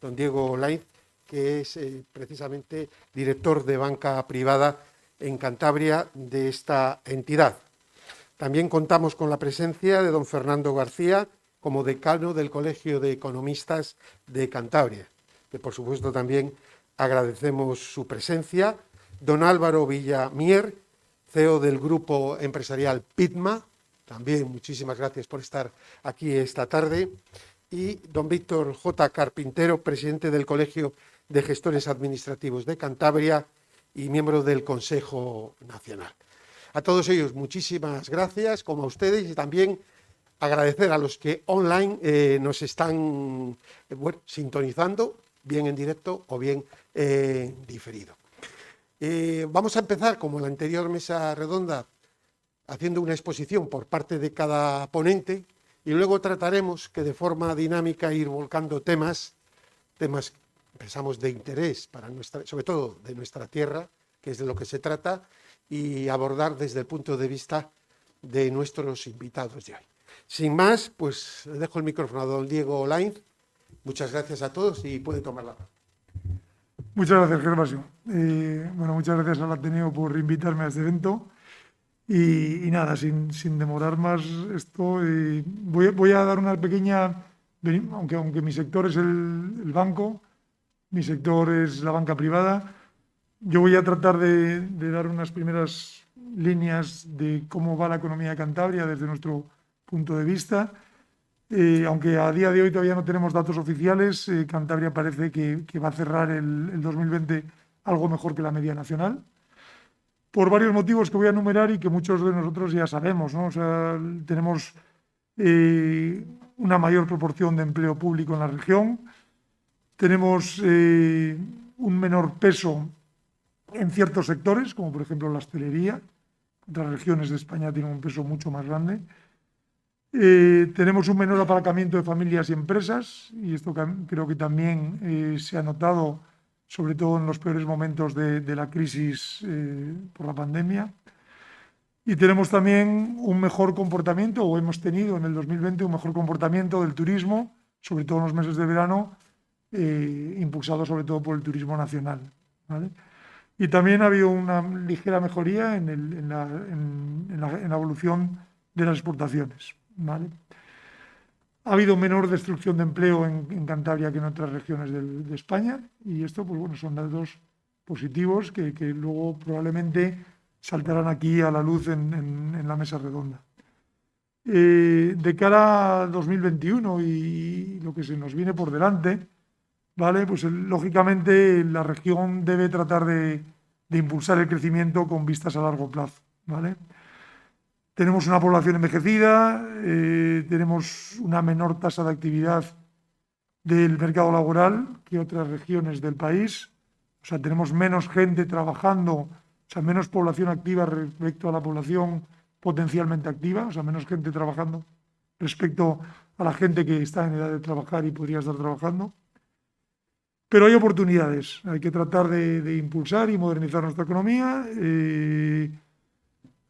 don Diego Lainz, que es precisamente director de banca privada en Cantabria de esta entidad. También contamos con la presencia de don Fernando García como decano del Colegio de Economistas de Cantabria, que por supuesto también agradecemos su presencia. Don Álvaro Villamier, CEO del grupo empresarial Pitma, también muchísimas gracias por estar aquí esta tarde. Y don Víctor J. Carpintero, presidente del Colegio de Gestores Administrativos de Cantabria y miembro del Consejo Nacional. A todos ellos muchísimas gracias, como a ustedes, y también agradecer a los que online nos están sintonizando, bien en directo o bien diferido. Vamos a empezar, como en la anterior mesa redonda, haciendo una exposición por parte de cada ponente y luego trataremos que de forma dinámica ir volcando temas, pensamos, de interés para sobre todo de nuestra tierra, que es de lo que se trata, y abordar desde el punto de vista de nuestros invitados de hoy. Sin más, pues le dejo el micrófono a don Diego Lainz. Muchas gracias a todos y puede tomar la palabra. Muchas gracias, Gervasio. Muchas gracias al Ateneo por invitarme a este evento. Y nada, sin demorar más esto, voy a dar una pequeña, aunque mi sector es el banco, mi sector es la banca privada, yo voy a tratar de dar unas primeras líneas de cómo va la economía de Cantabria desde nuestro punto de vista. Aunque a día de hoy todavía no tenemos datos oficiales, Cantabria parece que va a cerrar el 2020 algo mejor que la media nacional, por varios motivos que voy a enumerar y que muchos de nosotros ya sabemos, ¿no? O sea, tenemos una mayor proporción de empleo público en la región, tenemos un menor peso en ciertos sectores, como por ejemplo la hostelería. Otras regiones de España tienen un peso mucho más grande. Tenemos un menor apalancamiento de familias y empresas, y esto creo que también se ha notado, sobre todo en los peores momentos de la crisis por la pandemia. Y tenemos también un mejor comportamiento, o hemos tenido en el 2020 un mejor comportamiento del turismo, sobre todo en los meses de verano, impulsado sobre todo por el turismo nacional, ¿vale? Y también ha habido una ligera mejoría en la evolución de las exportaciones, ¿vale? Ha habido menor destrucción de empleo en Cantabria que en otras regiones de España, y esto, pues bueno, son datos positivos que luego probablemente saltarán aquí a la luz en la mesa redonda. De cara a 2021 y lo que se nos viene por delante, ¿vale? Pues lógicamente la región debe tratar de impulsar el crecimiento con vistas a largo plazo, ¿vale? Tenemos una población envejecida, tenemos una menor tasa de actividad del mercado laboral que otras regiones del país. O sea, tenemos menos gente trabajando, o sea, menos población activa respecto a la población potencialmente activa, o sea, menos gente trabajando respecto a la gente que está en edad de trabajar y podría estar trabajando. Pero hay oportunidades, hay que tratar de impulsar y modernizar nuestra economía.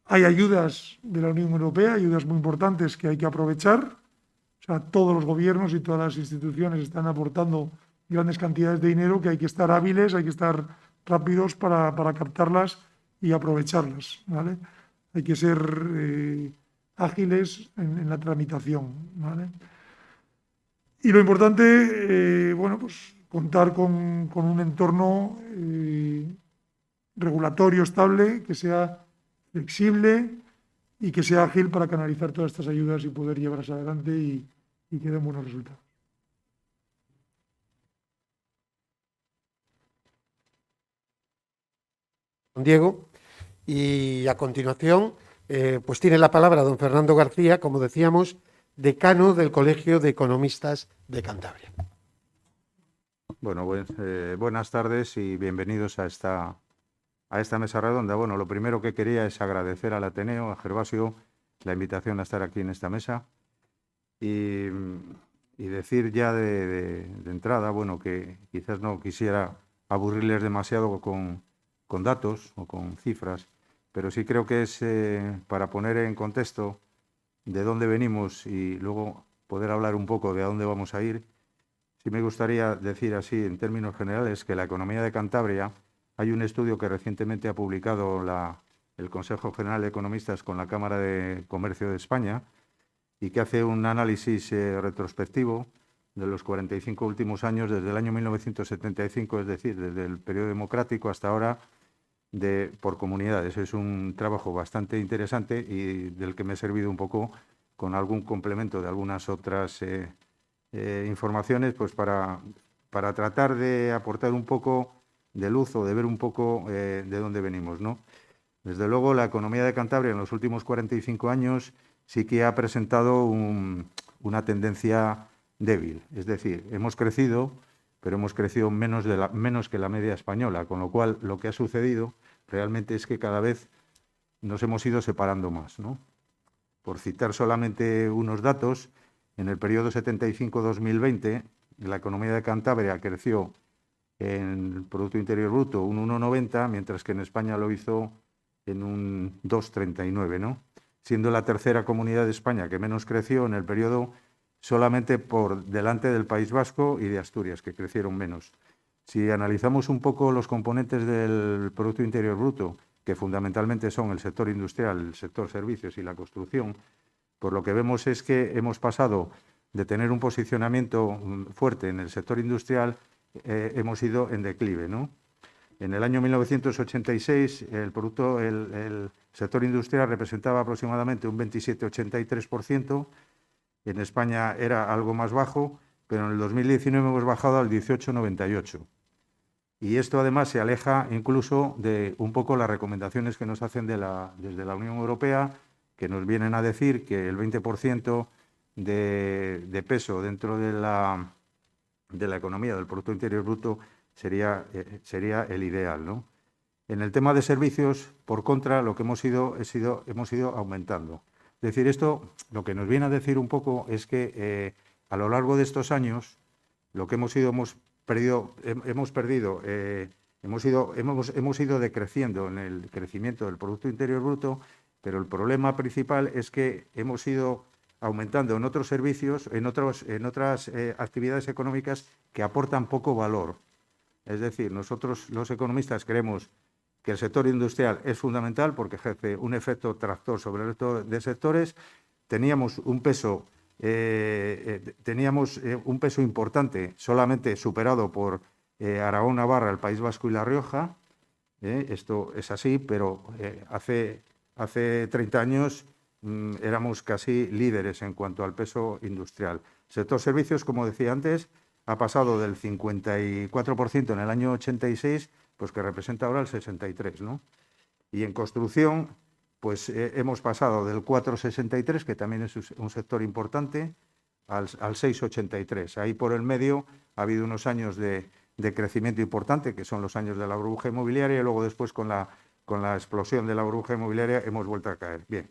Hay ayudas de la Unión Europea, ayudas muy importantes que hay que aprovechar. O sea, todos los gobiernos y todas las instituciones están aportando grandes cantidades de dinero que hay que estar hábiles, hay que estar rápidos para captarlas y aprovecharlas, ¿vale? Hay que ser ágiles en la tramitación, ¿vale? Y lo importante, pues contar con un entorno regulatorio estable, que sea flexible y que sea ágil para canalizar todas estas ayudas y poder llevarlas adelante y que den buenos resultados. Diego, y a continuación pues tiene la palabra don Fernando García, como decíamos, decano del Colegio de Economistas de Cantabria. Bueno, buenas tardes y bienvenidos a esta mesa redonda. Bueno, lo primero que quería es agradecer al Ateneo, a Gervasio, la invitación a estar aquí en esta mesa y decir ya de entrada, bueno, que quizás no quisiera aburrirles demasiado con datos o con cifras, pero sí creo que es para poner en contexto de dónde venimos y luego poder hablar un poco de a dónde vamos a ir. sí me gustaría decir así en términos generales que la economía de Cantabria, hay un estudio que recientemente ha publicado el Consejo General de Economistas con la Cámara de Comercio de España y que hace un análisis retrospectivo de los 45 últimos años, desde el año 1975, es decir, desde el periodo democrático hasta ahora, por comunidades. Es un trabajo bastante interesante y del que me he servido un poco con algún complemento de algunas otras informaciones, pues para tratar de aportar un poco de luz o de ver un poco de dónde venimos, ¿no? Desde luego, la economía de Cantabria en los últimos 45 años sí que ha presentado una tendencia débil. Es decir, hemos crecido, pero hemos crecido menos que la media española, con lo cual lo que ha sucedido realmente es que cada vez nos hemos ido separando más, ¿no? Por citar solamente unos datos, en el periodo 75-2020, la economía de Cantabria creció en el Producto Interior Bruto un 1,90, mientras que en España lo hizo en un 2,39, ¿no? Siendo la tercera comunidad de España que menos creció en el periodo, solamente por delante del País Vasco y de Asturias, que crecieron menos. Si analizamos un poco los componentes del Producto Interior Bruto, que fundamentalmente son el sector industrial, el sector servicios y la construcción, pues lo que vemos es que hemos pasado de tener un posicionamiento fuerte en el sector industrial, hemos ido en declive, ¿no? En el año 1986 el sector industrial representaba aproximadamente un 27,83%, en España era algo más bajo, pero en el 2019 hemos bajado al 18,98%. Y esto además se aleja incluso de un poco las recomendaciones que nos hacen desde la Unión Europea, que nos vienen a decir que el 20% de peso dentro de la economía, del Producto Interior Bruto, sería el ideal, ¿no? En el tema de servicios, por contra, lo que hemos ido aumentando. Es decir, esto lo que nos viene a decir un poco es que a lo largo de estos años, lo que hemos ido decreciendo en el crecimiento del Producto Interior Bruto, pero el problema principal es que hemos ido aumentando en otros servicios, en otras actividades económicas que aportan poco valor. Es decir, nosotros los economistas creemos que el sector industrial es fundamental porque ejerce un efecto tractor sobre el resto de sectores. Teníamos un peso importante, solamente superado por Aragón, Navarra, el País Vasco y La Rioja. Esto es así, pero hace 30 años éramos casi líderes en cuanto al peso industrial. El sector servicios, como decía antes, ha pasado del 54% en el año 86, pues que representa ahora el 63%, ¿no? Y en construcción, pues hemos pasado del 4,63, que también es un sector importante, al 6,83. Ahí por el medio ha habido unos años de crecimiento importante, que son los años de la burbuja inmobiliaria, y luego después con la explosión de la burbuja inmobiliaria hemos vuelto a caer. Bien.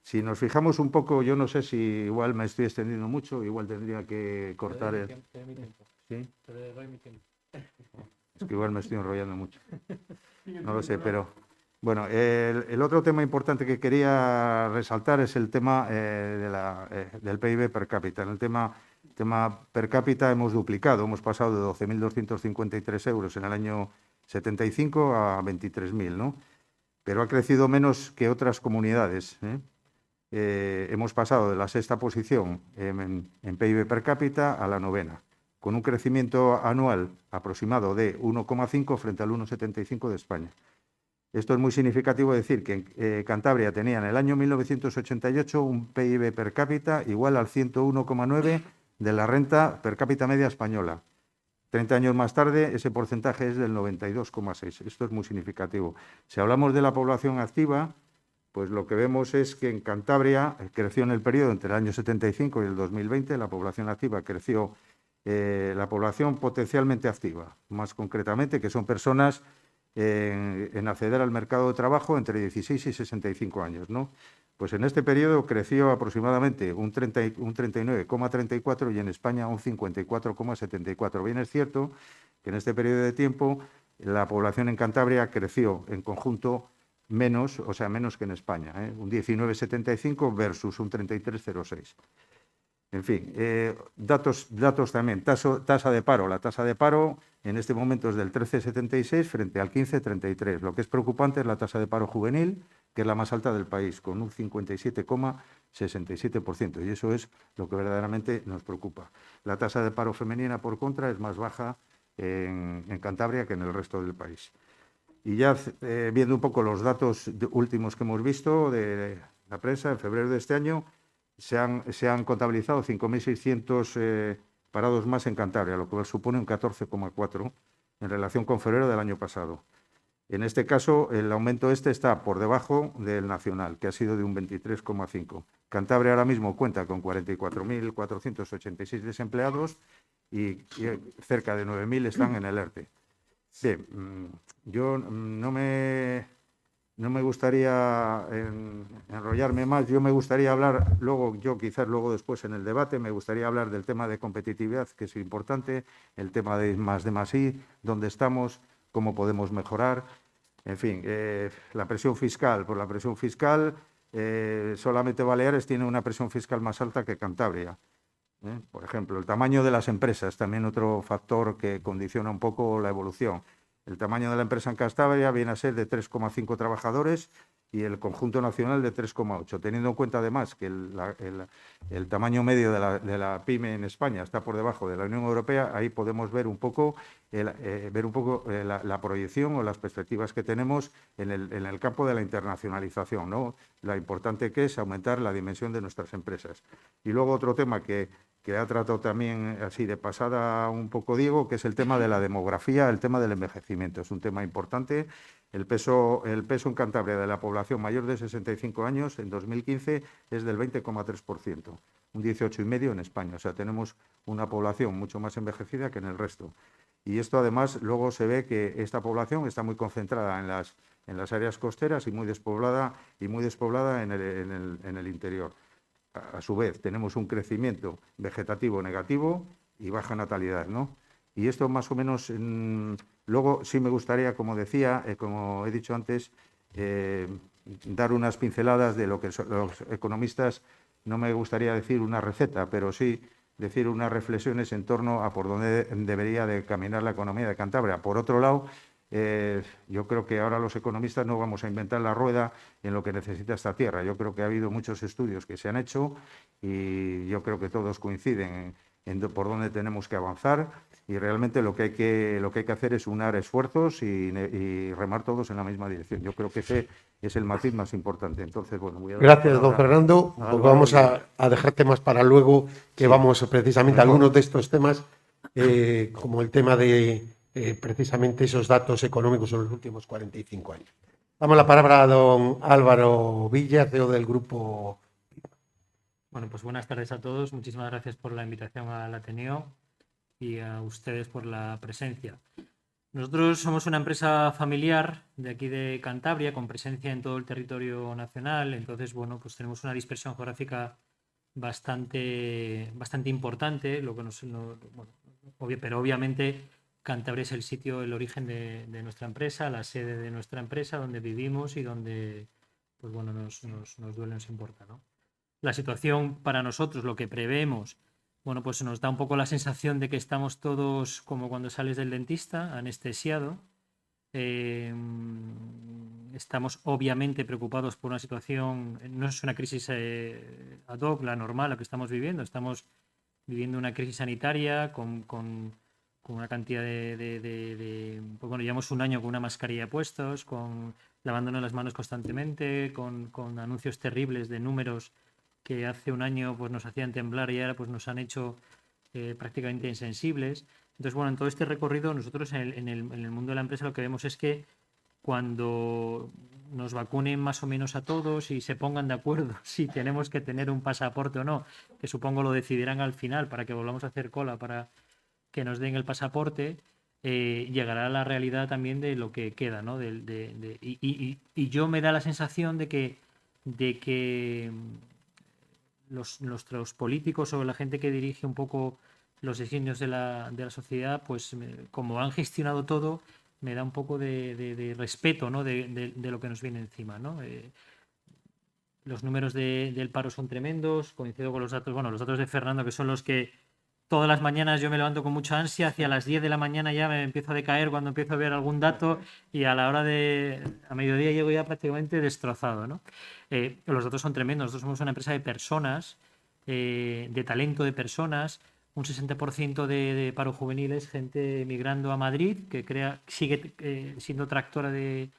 Si nos fijamos un poco, yo no sé si igual me estoy extendiendo mucho, igual tendría que cortar el... ¿Sí? Te doy mi tiempo. Es que igual me estoy enrollando mucho. No lo sé, pero... Bueno, el otro tema importante que quería resaltar es el tema del PIB per cápita. En el tema per cápita hemos duplicado, hemos pasado de 12.253 euros en el año 75 a 23.000, ¿no? Pero ha crecido menos que otras comunidades, ¿eh? Hemos pasado de la sexta posición en PIB per cápita a la novena, con un crecimiento anual aproximado de 1,5 frente al 1,75 de España. Esto es muy significativo decir que Cantabria tenía en el año 1988 un PIB per cápita igual al 101,9 de la renta per cápita media española. 30 años más tarde ese porcentaje es del 92,6. Esto es muy significativo. Si hablamos de la población activa, pues lo que vemos es que en Cantabria creció en el periodo entre el año 75 y el 2020, la población activa creció, la población potencialmente activa, más concretamente, que son personas en acceder al mercado de trabajo entre 16 y 65 años, ¿no? Pues en este periodo creció aproximadamente un 39,34 y en España un 54,74. Bien es cierto que en este periodo de tiempo la población en Cantabria creció en conjunto menos, o sea, menos que en España, un 19,75 versus un 33,06. En fin, datos también. Tasa de paro. La tasa de paro en este momento es del 13,76 frente al 15,33. Lo que es preocupante es la tasa de paro juvenil, que es la más alta del país, con un 57,67%. Y eso es lo que verdaderamente nos preocupa. La tasa de paro femenina, por contra, es más baja en Cantabria que en el resto del país. Y ya viendo un poco los datos últimos que hemos visto de la prensa, en febrero de este año se han contabilizado 5.600 parados más en Cantabria, lo que supone un 14,4% en relación con febrero del año pasado. En este caso, el aumento está por debajo del nacional, que ha sido de un 23,5%. Cantabria ahora mismo cuenta con 44.486 desempleados y cerca de 9.000 están en el ERTE. Bien, yo no me gustaría enrollarme más. Yo me gustaría hablar quizás luego después en el debate, me gustaría hablar del tema de competitividad, que es importante, el tema de I+D+I, dónde estamos, cómo podemos mejorar. En fin, la presión fiscal. Por la presión fiscal, solamente Baleares tiene una presión fiscal más alta que Cantabria. Por ejemplo, el tamaño de las empresas, también otro factor que condiciona un poco la evolución. El tamaño de la empresa en Cantabria viene a ser de 3,5 trabajadores y el conjunto nacional de 3,8. Teniendo en cuenta además que el tamaño medio de la PYME en España está por debajo de la Unión Europea, ahí podemos ver un poco la proyección o las perspectivas que tenemos en el campo de la internacionalización, ¿no? Lo importante que es aumentar la dimensión de nuestras empresas. Y luego otro tema que ha tratado también así de pasada un poco Diego, que es el tema de la demografía, el tema del envejecimiento. Es un tema importante. El peso en Cantabria de la población mayor de 65 años en 2015 es del 20,3%, un 18,5% en España. O sea, tenemos una población mucho más envejecida que en el resto. Y esto además luego se ve que esta población está muy concentrada en las áreas costeras y muy despoblada en el interior. A su vez, tenemos un crecimiento vegetativo negativo y baja natalidad, ¿no? Y esto más o menos, luego sí me gustaría, como decía, como he dicho antes, dar unas pinceladas de lo que los economistas, no me gustaría decir una receta, pero sí decir unas reflexiones en torno a por dónde debería de caminar la economía de Cantabria. Por otro lado, yo creo que ahora los economistas no vamos a inventar la rueda en lo que necesita esta tierra. Yo creo que ha habido muchos estudios que se han hecho y yo creo que todos coinciden en por dónde tenemos que avanzar y realmente lo que hay que hacer es unar esfuerzos y remar todos en la misma dirección. Yo creo que ese es el matiz más importante. Entonces, bueno, voy a dar Gracias, don Fernando. Pues vamos a dejar temas para luego, que Sí, vamos precisamente a mejor. algunos de estos temas, como el tema de precisamente esos datos económicos en los últimos 45 años. Damos la palabra a don Álvaro Villa, CEO del grupo. Bueno, pues buenas tardes a todos. Muchísimas gracias por la invitación al Ateneo y a ustedes por la presencia. Nosotros somos una empresa familiar de aquí de Cantabria, con presencia en todo el territorio nacional. Entonces, bueno, pues tenemos una dispersión geográfica bastante importante, pero obviamente Cantabria es el sitio, el origen de nuestra empresa, la sede de nuestra empresa, donde vivimos y donde, pues bueno, nos duele, nos importa, ¿no? La situación para nosotros, lo que preveemos, bueno, pues nos da un poco la sensación de que estamos todos como cuando sales del dentista, anestesiado. Estamos obviamente preocupados por una situación, no es una crisis ad hoc, la normal, la que estamos viviendo. Estamos viviendo una crisis sanitaria con una cantidad pues bueno, llevamos un año con una mascarilla puestos, lavándonos las manos constantemente, con anuncios terribles de números que hace un año pues nos hacían temblar y ahora pues nos han hecho prácticamente insensibles. Entonces, bueno, en todo este recorrido nosotros en el mundo de la empresa lo que vemos es que cuando nos vacunen más o menos a todos y se pongan de acuerdo si tenemos que tener un pasaporte o no, que supongo lo decidirán al final para que volvamos a hacer cola para que nos den el pasaporte, llegará la realidad también de lo que queda, ¿no? Y yo me da la sensación de que nuestros políticos o la gente que dirige un poco los designios de la sociedad, pues como han gestionado todo, me da un poco de respeto, ¿no? de lo que nos viene encima, ¿no? los números del paro son tremendos, coincido con los datos, bueno, los datos de Fernando, que son los que todas las mañanas yo me levanto con mucha ansia, hacia las 10 de la mañana ya me empiezo a decaer cuando empiezo a ver algún dato y a la hora a mediodía llego ya prácticamente destrozado, ¿no? Los datos son tremendos, nosotros somos una empresa de personas, de talento de personas, un 60% de paro juvenil es gente migrando a Madrid, que sigue siendo tractora de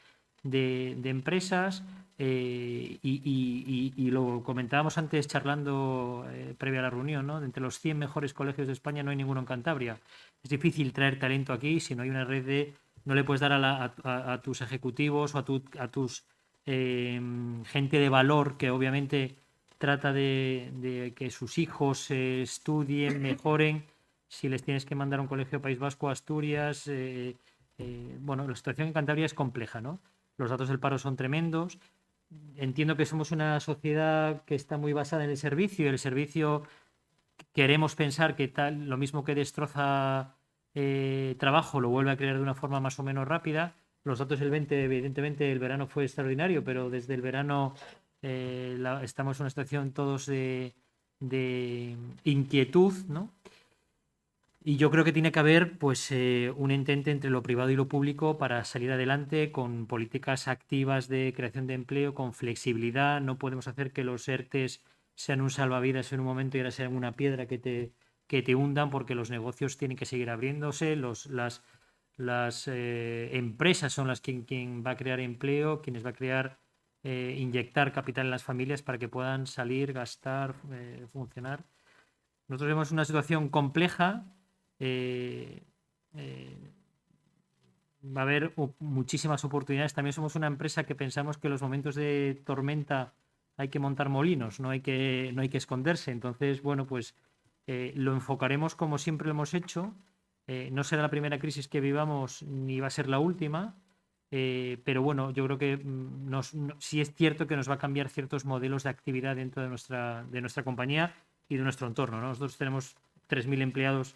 empresas, y lo comentábamos antes charlando previa a la reunión, ¿no? Entre los 100 mejores colegios de España no hay ninguno en Cantabria. Es difícil traer talento aquí si no hay una red no le puedes dar a tus ejecutivos o a tus gente de valor que obviamente trata de que sus hijos estudien, mejoren. Si les tienes que mandar a un colegio País Vasco, Asturias, bueno, la situación en Cantabria es compleja, ¿no? Los datos del paro son tremendos. Entiendo que somos una sociedad que está muy basada en el servicio, y el servicio queremos pensar que lo mismo que destroza trabajo lo vuelve a crear de una forma más o menos rápida. Los datos del 20, evidentemente el verano fue extraordinario, pero desde el verano estamos en una situación todos de inquietud, ¿no? Y yo creo que tiene que haber pues un entente entre lo privado y lo público para salir adelante con políticas activas de creación de empleo, con flexibilidad. No podemos hacer que los ERTEs sean un salvavidas en un momento y ahora sean una piedra que te hundan, porque los negocios tienen que seguir abriéndose, las empresas son las quien va a crear empleo, quienes va a crear, inyectar capital en las familias para que puedan salir, gastar, funcionar. Nosotros vemos una situación compleja. Va a haber muchísimas oportunidades. También somos una empresa que pensamos que en los momentos de tormenta hay que montar molinos, no hay que esconderse. Entonces, bueno, pues lo enfocaremos como siempre lo hemos hecho. No será la primera crisis que vivamos ni va a ser la última, pero bueno, yo creo que sí es cierto que nos va a cambiar ciertos modelos de actividad dentro de nuestra compañía y de nuestro entorno, ¿no? Nosotros tenemos 3.000 empleados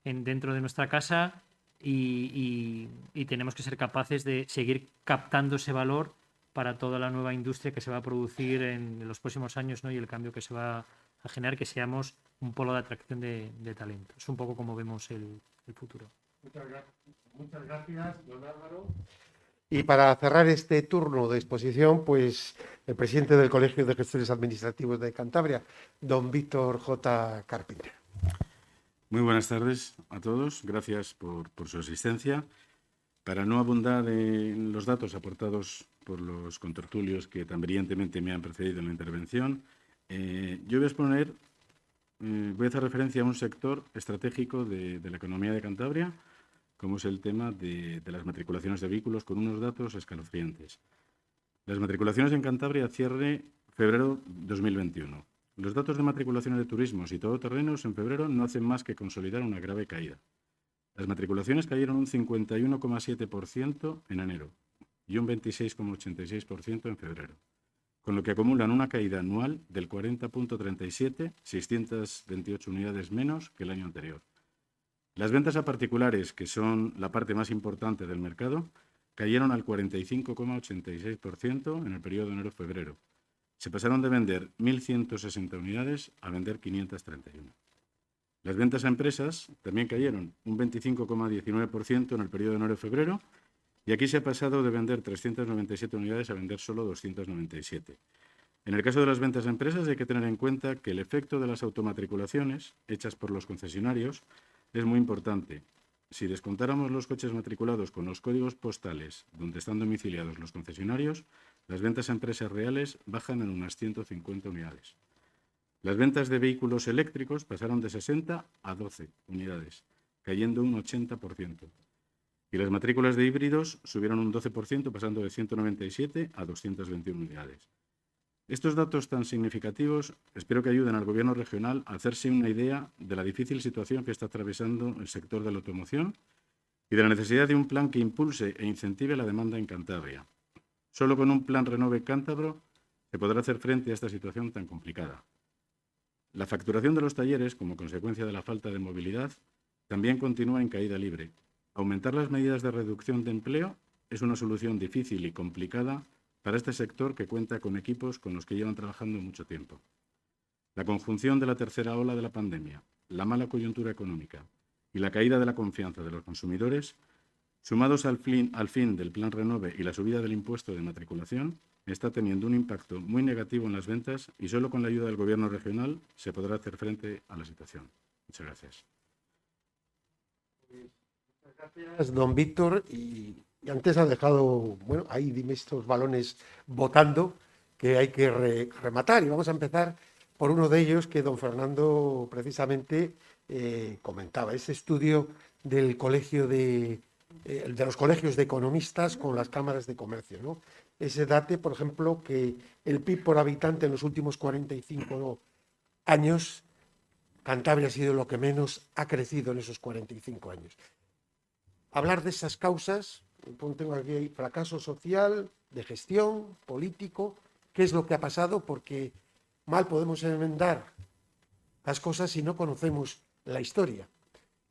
dentro de nuestra casa y tenemos que ser capaces de seguir captando ese valor para toda la nueva industria que se va a producir en los próximos años, ¿no? Y el cambio que se va a generar, que seamos un polo de atracción de talento. Es un poco como vemos el futuro. Muchas gracias, don Álvaro. Y para cerrar este turno de exposición, pues el presidente del Colegio de Gestores Administrativos de Cantabria, don Víctor J. Carpenter. Muy buenas tardes a todos. Gracias por su asistencia. Para no abundar en los datos aportados por los contertulios que tan brillantemente me han precedido en la intervención, yo voy a hacer referencia a un sector estratégico de la economía de Cantabria, como es el tema de las matriculaciones de vehículos, con unos datos escalofriantes. Las matriculaciones en Cantabria a cierre febrero 2021. Los datos de matriculaciones de turismos y todoterrenos en febrero no hacen más que consolidar una grave caída. Las matriculaciones cayeron un 51,7% en enero y un 26,86% en febrero, con lo que acumulan una caída anual del 40,37, 628 unidades menos que el año anterior. Las ventas a particulares, que son la parte más importante del mercado, cayeron al 45,86% en el periodo de enero-febrero. Se pasaron de vender 1.160 unidades a vender 531. Las ventas a empresas también cayeron un 25,19% en el periodo de enero-febrero, y aquí se ha pasado de vender 397 unidades a vender solo 297. En el caso de las ventas a empresas hay que tener en cuenta que el efecto de las automatriculaciones hechas por los concesionarios es muy importante. Si descontáramos los coches matriculados con los códigos postales donde están domiciliados los concesionarios, las ventas a empresas reales bajan en unas 150 unidades. Las ventas de vehículos eléctricos pasaron de 60 a 12 unidades, cayendo un 80%. Y las matrículas de híbridos subieron un 12%, pasando de 197 a 221 unidades. Estos datos tan significativos espero que ayuden al Gobierno regional a hacerse una idea de la difícil situación que está atravesando el sector de la automoción y de la necesidad de un plan que impulse e incentive la demanda en Cantabria. Solo con un plan Renove Cántabro se podrá hacer frente a esta situación tan complicada. La facturación de los talleres, como consecuencia de la falta de movilidad, también continúa en caída libre. Aumentar las medidas de reducción de empleo es una solución difícil y complicada para este sector que cuenta con equipos con los que llevan trabajando mucho tiempo. La conjunción de la tercera ola de la pandemia, la mala coyuntura económica y la caída de la confianza de los consumidores, sumados al fin del Plan Renove y la subida del impuesto de matriculación, está teniendo un impacto muy negativo en las ventas y solo con la ayuda del Gobierno regional se podrá hacer frente a la situación. Muchas gracias. Gracias, don Víctor. Y antes ha dejado, bueno, ahí dime estos balones botando que hay que rematar. Y vamos a empezar por uno de ellos que don Fernando precisamente comentaba, ese estudio del colegio de los colegios de economistas con las cámaras de comercio, ¿no? Ese dato, por ejemplo, que el PIB por habitante en los últimos 45 años, Cantabria ha sido lo que menos ha crecido en esos 45 años. Hablar de esas causas, tengo aquí fracaso social, de gestión, político, qué es lo que ha pasado, porque mal podemos enmendar las cosas si no conocemos la historia.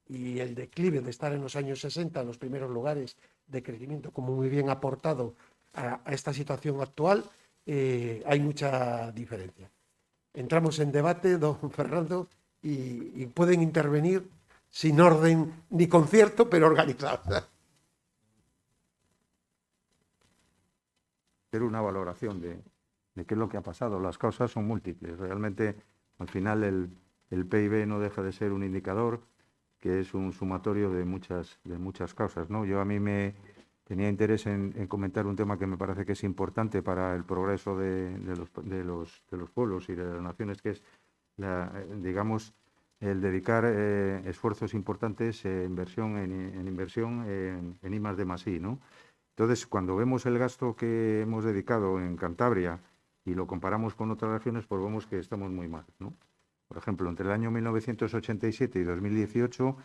Y el declive de estar en los años 60 en los primeros lugares de crecimiento, como muy bien ha aportado a esta situación actual, hay mucha diferencia. Entramos en debate, don Fernando, y pueden intervenir sin orden ni concierto, pero organizado. Hacer una valoración de qué es lo que ha pasado. Las causas son múltiples. Realmente, al final, el PIB no deja de ser un indicador que es un sumatorio de muchas causas, ¿no? Yo a mí me tenía interés en comentar un tema que me parece que es importante para el progreso de los pueblos y de las naciones, que es, digamos, el dedicar esfuerzos importantes en inversión en I+D+I, ¿no? Entonces, cuando vemos el gasto que hemos dedicado en Cantabria y lo comparamos con otras regiones, pues vemos que estamos muy mal, ¿no? Por ejemplo, entre el año 1987 y 2018,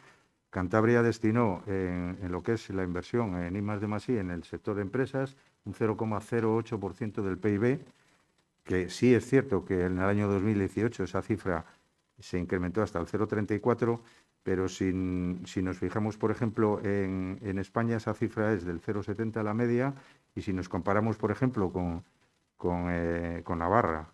Cantabria destinó en lo que es la inversión en I+D+I en el sector de empresas un 0,08% del PIB, que sí es cierto que en el año 2018 esa cifra se incrementó hasta el 0,34%, pero si nos fijamos, por ejemplo, en España esa cifra es del 0,70 la media, y si nos comparamos, por ejemplo, con Navarra,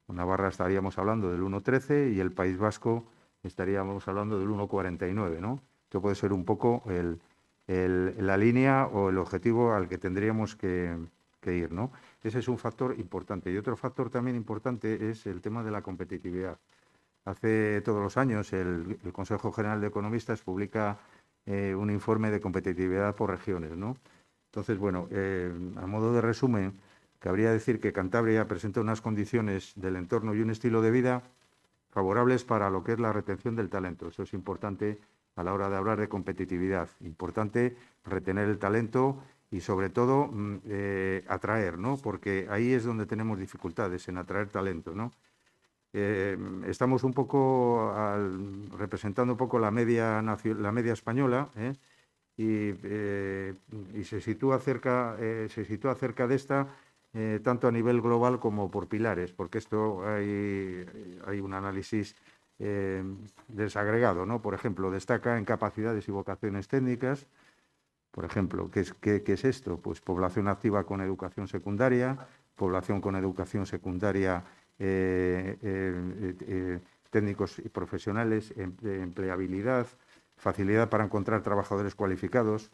con Navarra estaríamos hablando del 1,13 y el País Vasco estaríamos hablando del 1,49, ¿no? Esto puede ser un poco la línea o el objetivo al que tendríamos que ir, ¿no? Ese es un factor importante. Y otro factor también importante es el tema de la competitividad. Hace todos los años el Consejo General de Economistas publica un informe de competitividad por regiones, ¿no? Entonces, bueno, a modo de resumen, cabría decir que Cantabria presenta unas condiciones del entorno y un estilo de vida favorables para lo que es la retención del talento. Eso es importante a la hora de hablar de competitividad. Importante retener el talento y, sobre todo, atraer, ¿no? Porque ahí es donde tenemos dificultades, en atraer talento, ¿no? Estamos un poco representando un poco la media española, y se sitúa cerca de esta, tanto a nivel global como por pilares, porque esto hay un análisis desagregado, ¿no? Por ejemplo, destaca en capacidades y vocaciones técnicas. Por ejemplo, ¿qué es esto? Pues población activa con educación secundaria, población con educación secundaria, técnicos y profesionales, empleabilidad, facilidad para encontrar trabajadores cualificados.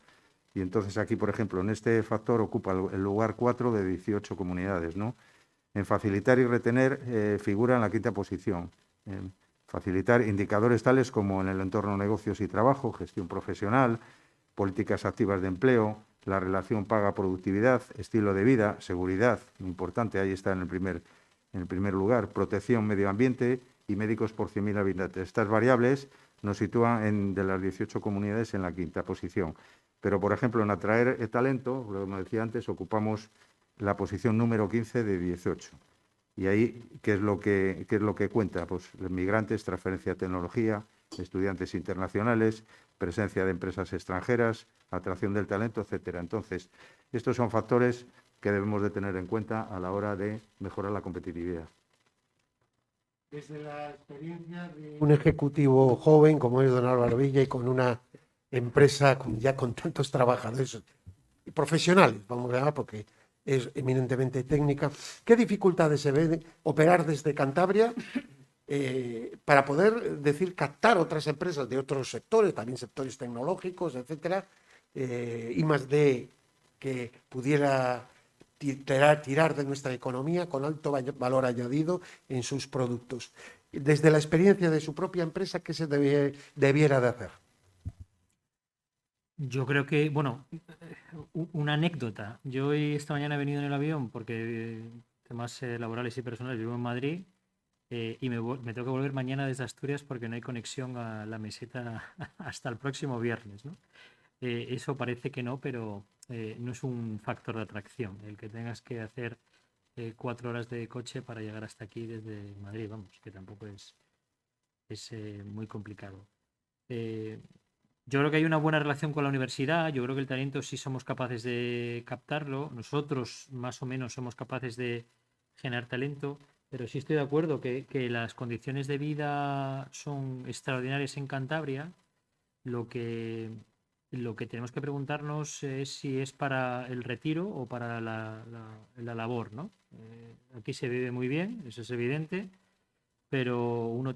Y entonces aquí, por ejemplo, en este factor ocupa el lugar 4 de 18 comunidades, ¿no? En facilitar y retener figura en la 5ª posición. En facilitar indicadores tales como en el entorno negocios y trabajo, gestión profesional, políticas activas de empleo, la relación paga-productividad, estilo de vida, seguridad, importante, ahí está en el primer lugar, protección, medio ambiente y médicos por 100.000 habitantes. Estas variables nos sitúan de las 18 comunidades en la 5ª posición. Pero, por ejemplo, en atraer talento, como decía antes, ocupamos la posición número 15 de 18. Y ahí, ¿qué es lo que cuenta? Pues migrantes, transferencia de tecnología, estudiantes internacionales, presencia de empresas extranjeras, atracción del talento, etcétera. Entonces, estos son factores que debemos de tener en cuenta a la hora de mejorar la competitividad. Desde la experiencia de un ejecutivo joven como es don Álvaro Villa y con una empresa ya con tantos trabajadores y profesionales, vamos a llamar, porque es eminentemente técnica. ¿Qué dificultades se ven operar desde Cantabria para poder captar otras empresas de otros sectores, también sectores tecnológicos, etcétera, I+D, que pudiera tirar de nuestra economía con alto valor añadido en sus productos? Desde la experiencia de su propia empresa, ¿qué se debiera de hacer? Yo creo que, bueno, una anécdota. Yo hoy, esta mañana he venido en el avión porque temas laborales y personales, vivo en Madrid y me tengo que volver mañana desde Asturias porque no hay conexión a la meseta hasta el próximo viernes, ¿no? Eso parece que no, pero no es un factor de atracción el que tengas que hacer 4 horas de coche para llegar hasta aquí desde Madrid, vamos, que tampoco es muy complicado. Yo creo que hay una buena relación con la universidad, yo creo que el talento sí somos capaces de captarlo, nosotros más o menos somos capaces de generar talento, pero sí estoy de acuerdo que las condiciones de vida son extraordinarias en Cantabria. Lo que tenemos que preguntarnos es si es para el retiro o para la labor, ¿no? Aquí se vive muy bien, eso es evidente, pero uno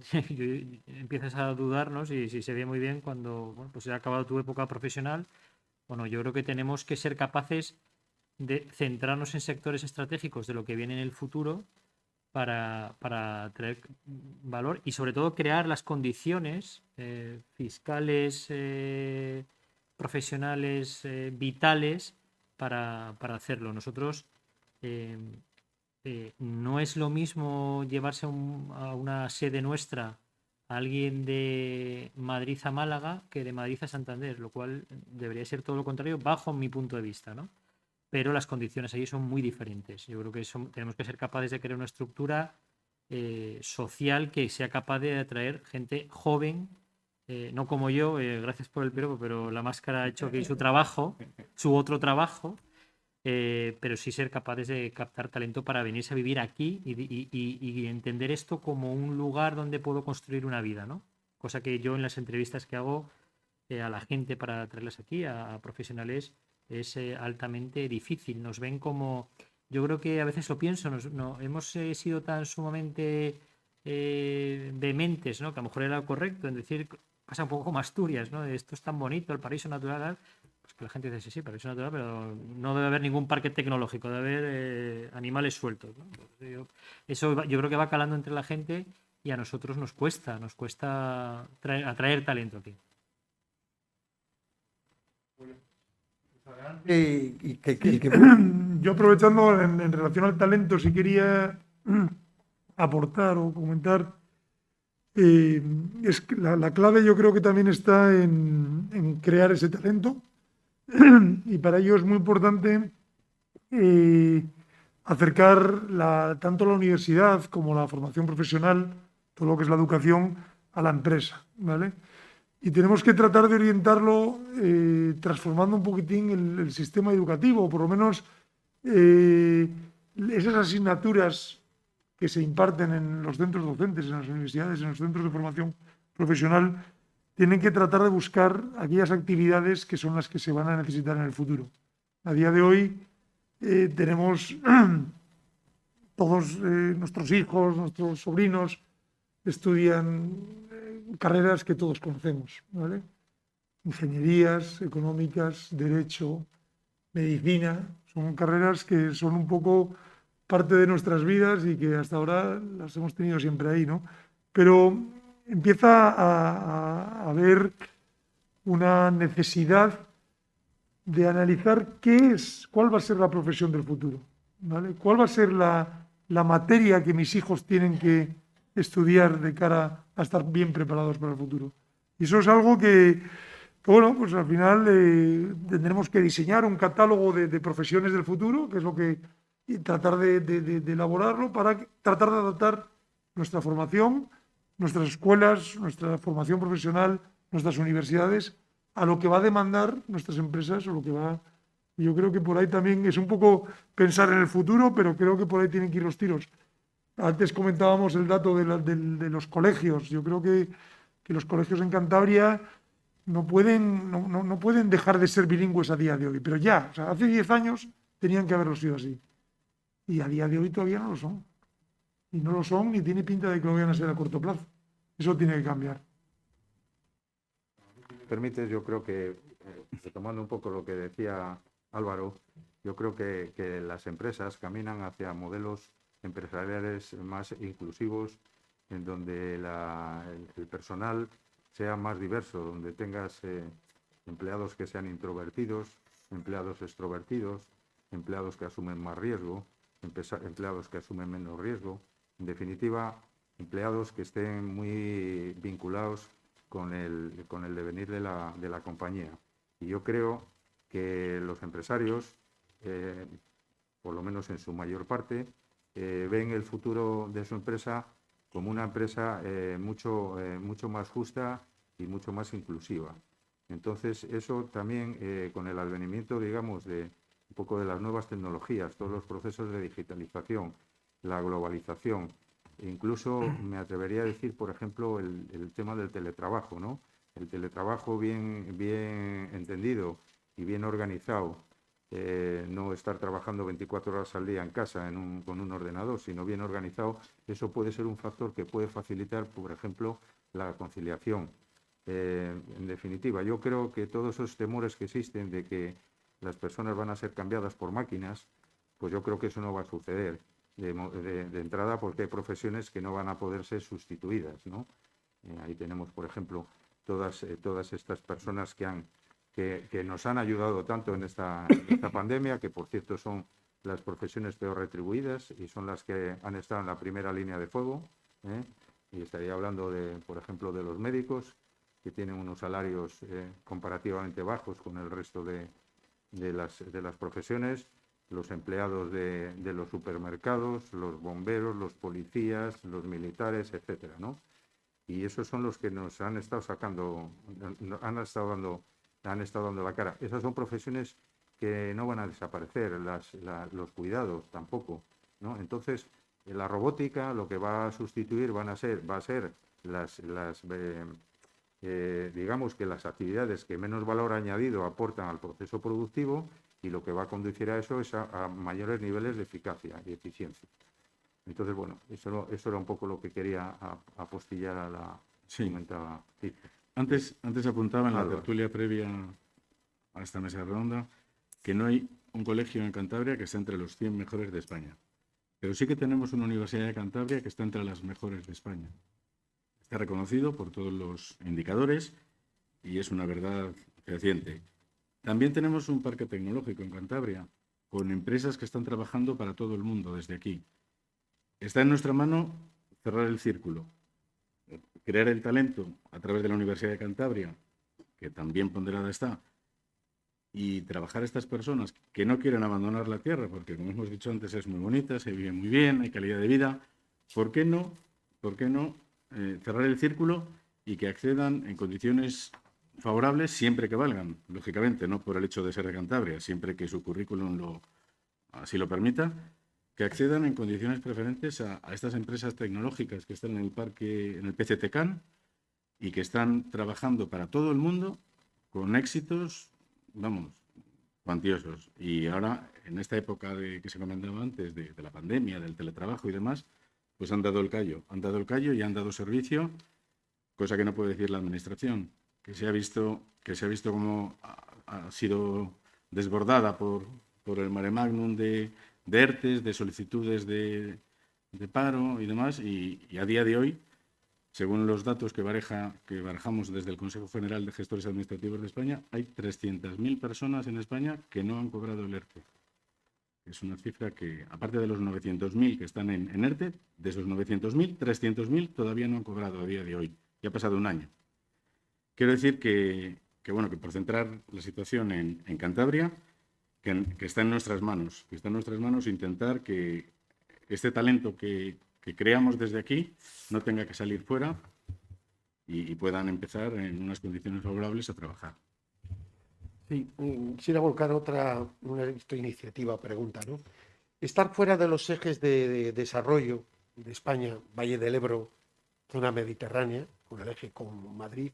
empiezas a dudarnos y si se ve muy bien cuando pues se ha acabado tu época profesional. Bueno, yo creo que tenemos que ser capaces de centrarnos en sectores estratégicos de lo que viene en el futuro para traer valor y sobre todo crear las condiciones fiscales, profesionales, vitales para hacerlo. Nosotros no es lo mismo llevarse a una sede nuestra a alguien de Madrid a Málaga que de Madrid a Santander, lo cual debería ser todo lo contrario bajo mi punto de vista, ¿no? Pero las condiciones allí son muy diferentes. Yo creo que tenemos que ser capaces de crear una estructura social que sea capaz de atraer gente joven, no como yo, gracias por el piropo, pero la máscara ha hecho aquí su trabajo, su otro trabajo, pero sí ser capaces de captar talento para venirse a vivir aquí y entender esto como un lugar donde puedo construir una vida, ¿no? Cosa que yo en las entrevistas que hago a la gente para traerlas aquí, a profesionales, es altamente difícil. Nos ven como... Yo creo que a veces lo pienso, hemos sido tan sumamente vehementes, ¿no? Que a lo mejor era lo correcto en decir, pasa un poco como Asturias, ¿no? Esto es tan bonito, el paraíso natural, pues que la gente dice, sí, paraíso natural, pero no debe haber ningún parque tecnológico, debe haber animales sueltos, ¿no? Eso yo creo que va calando entre la gente y a nosotros nos cuesta atraer talento aquí. Yo aprovechando en relación al talento, si quería aportar o comentar, es que la clave yo creo que también está en crear ese talento y para ello es muy importante acercar tanto la universidad como la formación profesional, todo lo que es la educación, a la empresa, ¿vale? Y tenemos que tratar de orientarlo transformando un poquitín el sistema educativo, o por lo menos esas asignaturas que se imparten en los centros docentes, en las universidades, en los centros de formación profesional, tienen que tratar de buscar aquellas actividades que son las que se van a necesitar en el futuro. A día de hoy tenemos todos nuestros hijos, nuestros sobrinos estudian carreras que todos conocemos, ¿vale? Ingenierías económicas, derecho, medicina, son carreras que son un poco parte de nuestras vidas y que hasta ahora las hemos tenido siempre ahí, ¿no? Pero empieza a haber una necesidad de analizar cuál va a ser la profesión del futuro, ¿vale? ¿Cuál va a ser la materia que mis hijos tienen que estudiar de cara a estar bien preparados para el futuro? Y eso es algo que bueno, pues al final tendremos que diseñar un catálogo de profesiones del futuro, que es lo que y tratar de elaborarlo para tratar de adaptar nuestra formación, nuestras escuelas, nuestra formación profesional, nuestras universidades a lo que va a demandar nuestras empresas o lo que va... Yo creo que por ahí también es un poco pensar en el futuro, pero creo que por ahí tienen que ir los tiros. Antes comentábamos el dato de los colegios. Yo creo que los colegios en Cantabria no pueden dejar de ser bilingües a día de hoy, pero ya, o sea, hace 10 años tenían que haberlo sido así. Y a día de hoy todavía no lo son. Y no lo son ni tiene pinta de que lo vayan a ser a corto plazo. Eso tiene que cambiar. Permites, yo creo que, retomando un poco lo que decía Álvaro, yo creo que las empresas caminan hacia modelos empresariales más inclusivos, en donde el personal sea más diverso, donde tengas empleados que sean introvertidos, empleados extrovertidos, empleados que asumen más riesgo, empleados que asumen menos riesgo. En definitiva, empleados que estén muy vinculados con el devenir de la compañía. Y yo creo que los empresarios, por lo menos en su mayor parte, ven el futuro de su empresa como una empresa mucho más justa y mucho más inclusiva. Entonces, eso también, con el advenimiento, digamos, de un poco de las nuevas tecnologías, todos los procesos de digitalización, la globalización, incluso me atrevería a decir, por ejemplo, el tema del teletrabajo, ¿no? El teletrabajo bien entendido y bien organizado, no estar trabajando 24 horas al día en casa con un ordenador, sino bien organizado, eso puede ser un factor que puede facilitar, por ejemplo, la conciliación. En definitiva, yo creo que todos esos temores que existen de que las personas van a ser cambiadas por máquinas, pues yo creo que eso no va a suceder de entrada, porque hay profesiones que no van a poder ser sustituidas, ¿no? Ahí tenemos, por ejemplo, todas estas personas que nos han ayudado tanto en esta pandemia, que por cierto son las profesiones peor retribuidas y son las que han estado en la primera línea de fuego, ¿eh? Y estaría hablando, por ejemplo, de los médicos, que tienen unos salarios comparativamente bajos con el resto de las profesiones, los empleados de los supermercados, los bomberos, los policías, los militares, etcétera, ¿no? Y esos son los que nos han estado han estado dando la cara. Esas son profesiones que no van a desaparecer, los cuidados tampoco, ¿no? Entonces, la robótica lo que va a sustituir va a ser digamos que las actividades que menos valor añadido aportan al proceso productivo, y lo que va a conducir a eso es a mayores niveles de eficacia y eficiencia. Entonces, bueno, eso era un poco lo que quería apostillar a la comentada. Sí. Antes apuntaba en la Álvaro. tertulia previa a esta mesa redonda que no hay un colegio en Cantabria que esté entre los 100 mejores de España. Pero sí que tenemos una Universidad de Cantabria que está entre las mejores de España. Está reconocido por todos los indicadores y es una verdad fehaciente. También tenemos un parque tecnológico en Cantabria, con empresas que están trabajando para todo el mundo desde aquí. Está en nuestra mano cerrar el círculo, crear el talento a través de la Universidad de Cantabria, que también ponderada está, y trabajar a estas personas que no quieren abandonar la tierra, porque como hemos dicho antes es muy bonita, se vive muy bien, hay calidad de vida. ¿Por qué no cerrar el círculo y que accedan en condiciones favorables siempre que valgan? Lógicamente, no por el hecho de ser de Cantabria, siempre que su currículum así lo permita, que accedan en condiciones preferentes a estas empresas tecnológicas que están en el parque, en el PCTCAN, y que están trabajando para todo el mundo con éxitos, vamos, cuantiosos. Y ahora, en esta época que se comentaba antes, de la pandemia, del teletrabajo y demás, pues han dado el callo y han dado servicio, cosa que no puede decir la Administración, que se ha visto como ha sido desbordada por el mare magnum de ERTEs, de solicitudes de paro y demás, y a día de hoy, según los datos que barajamos desde el Consejo General de Gestores Administrativos de España, hay 300.000 personas en España que no han cobrado el ERTE. Es una cifra que, aparte de los 900.000 que están en ERTE, de esos 900.000, 300.000 todavía no han cobrado a día de hoy. Ya ha pasado un año. Quiero decir que por centrar la situación en Cantabria, que está en nuestras manos, intentar que este talento que creamos desde aquí no tenga que salir fuera y puedan empezar en unas condiciones favorables a trabajar. Sí, quisiera volcar esta iniciativa o pregunta, ¿no? Estar fuera de los ejes de desarrollo de España, Valle del Ebro, zona mediterránea, con el eje con Madrid,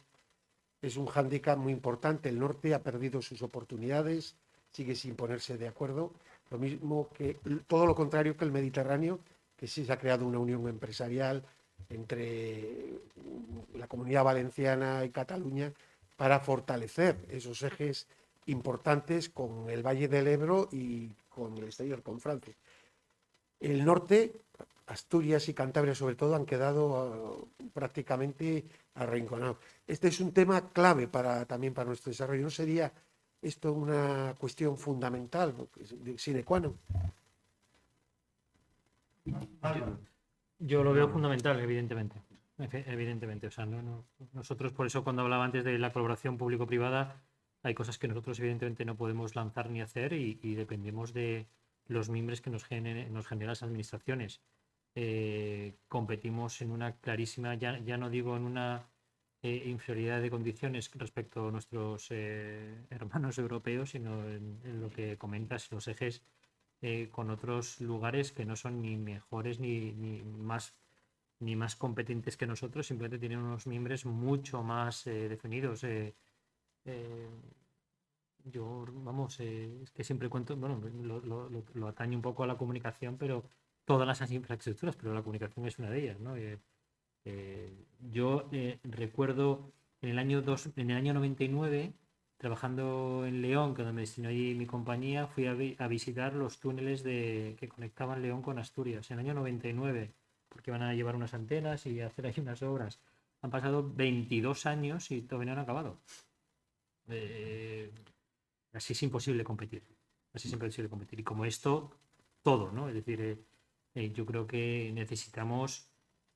es un hándicap muy importante. El norte ha perdido sus oportunidades, sigue sin ponerse de acuerdo. lo mismo que todo lo contrario que el Mediterráneo, que sí se ha creado una unión empresarial entre la Comunidad Valenciana y Cataluña para fortalecer esos ejes importantes con el Valle del Ebro y con el exterior, con Francia. El norte, Asturias y Cantabria sobre todo, han quedado prácticamente arrinconados. Este es un tema clave también para nuestro desarrollo. ¿No sería esto una cuestión fundamental, sine qua non? Yo lo veo fundamental, evidentemente. Evidentemente. O sea, nosotros, por eso, cuando hablaba antes de la colaboración público-privada, hay cosas que nosotros, evidentemente, no podemos lanzar ni hacer y dependemos de los mimbres que nos generan las administraciones. Competimos en una clarísima, ya no digo en una inferioridad de condiciones respecto a nuestros hermanos europeos, sino en lo que comentas, los ejes con otros lugares que no son ni mejores ni más competentes que nosotros, simplemente tienen unos mimbres mucho más definidos. Yo, vamos, es que siempre cuento, bueno, lo atañe un poco a la comunicación, pero todas las infraestructuras, pero la comunicación es una de ellas, ¿no? Yo recuerdo en el año 99, trabajando en León, que donde me destinó allí mi compañía, fui a visitar los túneles que conectaban León con Asturias, en el año 99, porque van a llevar unas antenas y hacer ahí unas obras. Han pasado 22 años y todavía no han acabado. Así es imposible competir. Así es imposible competir. Y como esto, todo, ¿no? Es decir, yo creo que necesitamos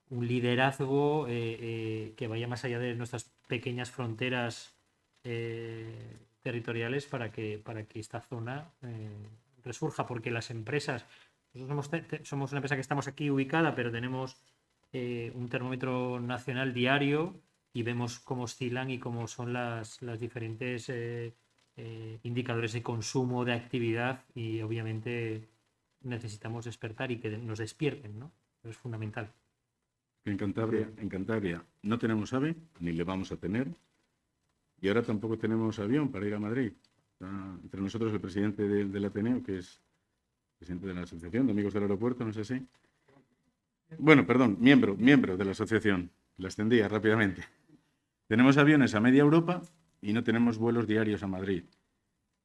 un liderazgo que vaya más allá de nuestras pequeñas fronteras territoriales para que esta zona resurja, porque las empresas, nosotros somos una empresa que estamos aquí ubicada, pero tenemos un termómetro nacional diario y vemos cómo oscilan y cómo son las diferentes indicadores de consumo, de actividad, y obviamente necesitamos despertar y que nos despierten, ¿no? Eso es fundamental. En Cantabria no tenemos AVE, ni le vamos a tener, y ahora tampoco tenemos avión para ir a Madrid. Está entre nosotros el presidente del Ateneo, que es presidente de la Asociación de Amigos del Aeropuerto, no sé si. Bueno, perdón, miembro de la asociación, la extendía rápidamente. Tenemos aviones a media Europa y no tenemos vuelos diarios a Madrid.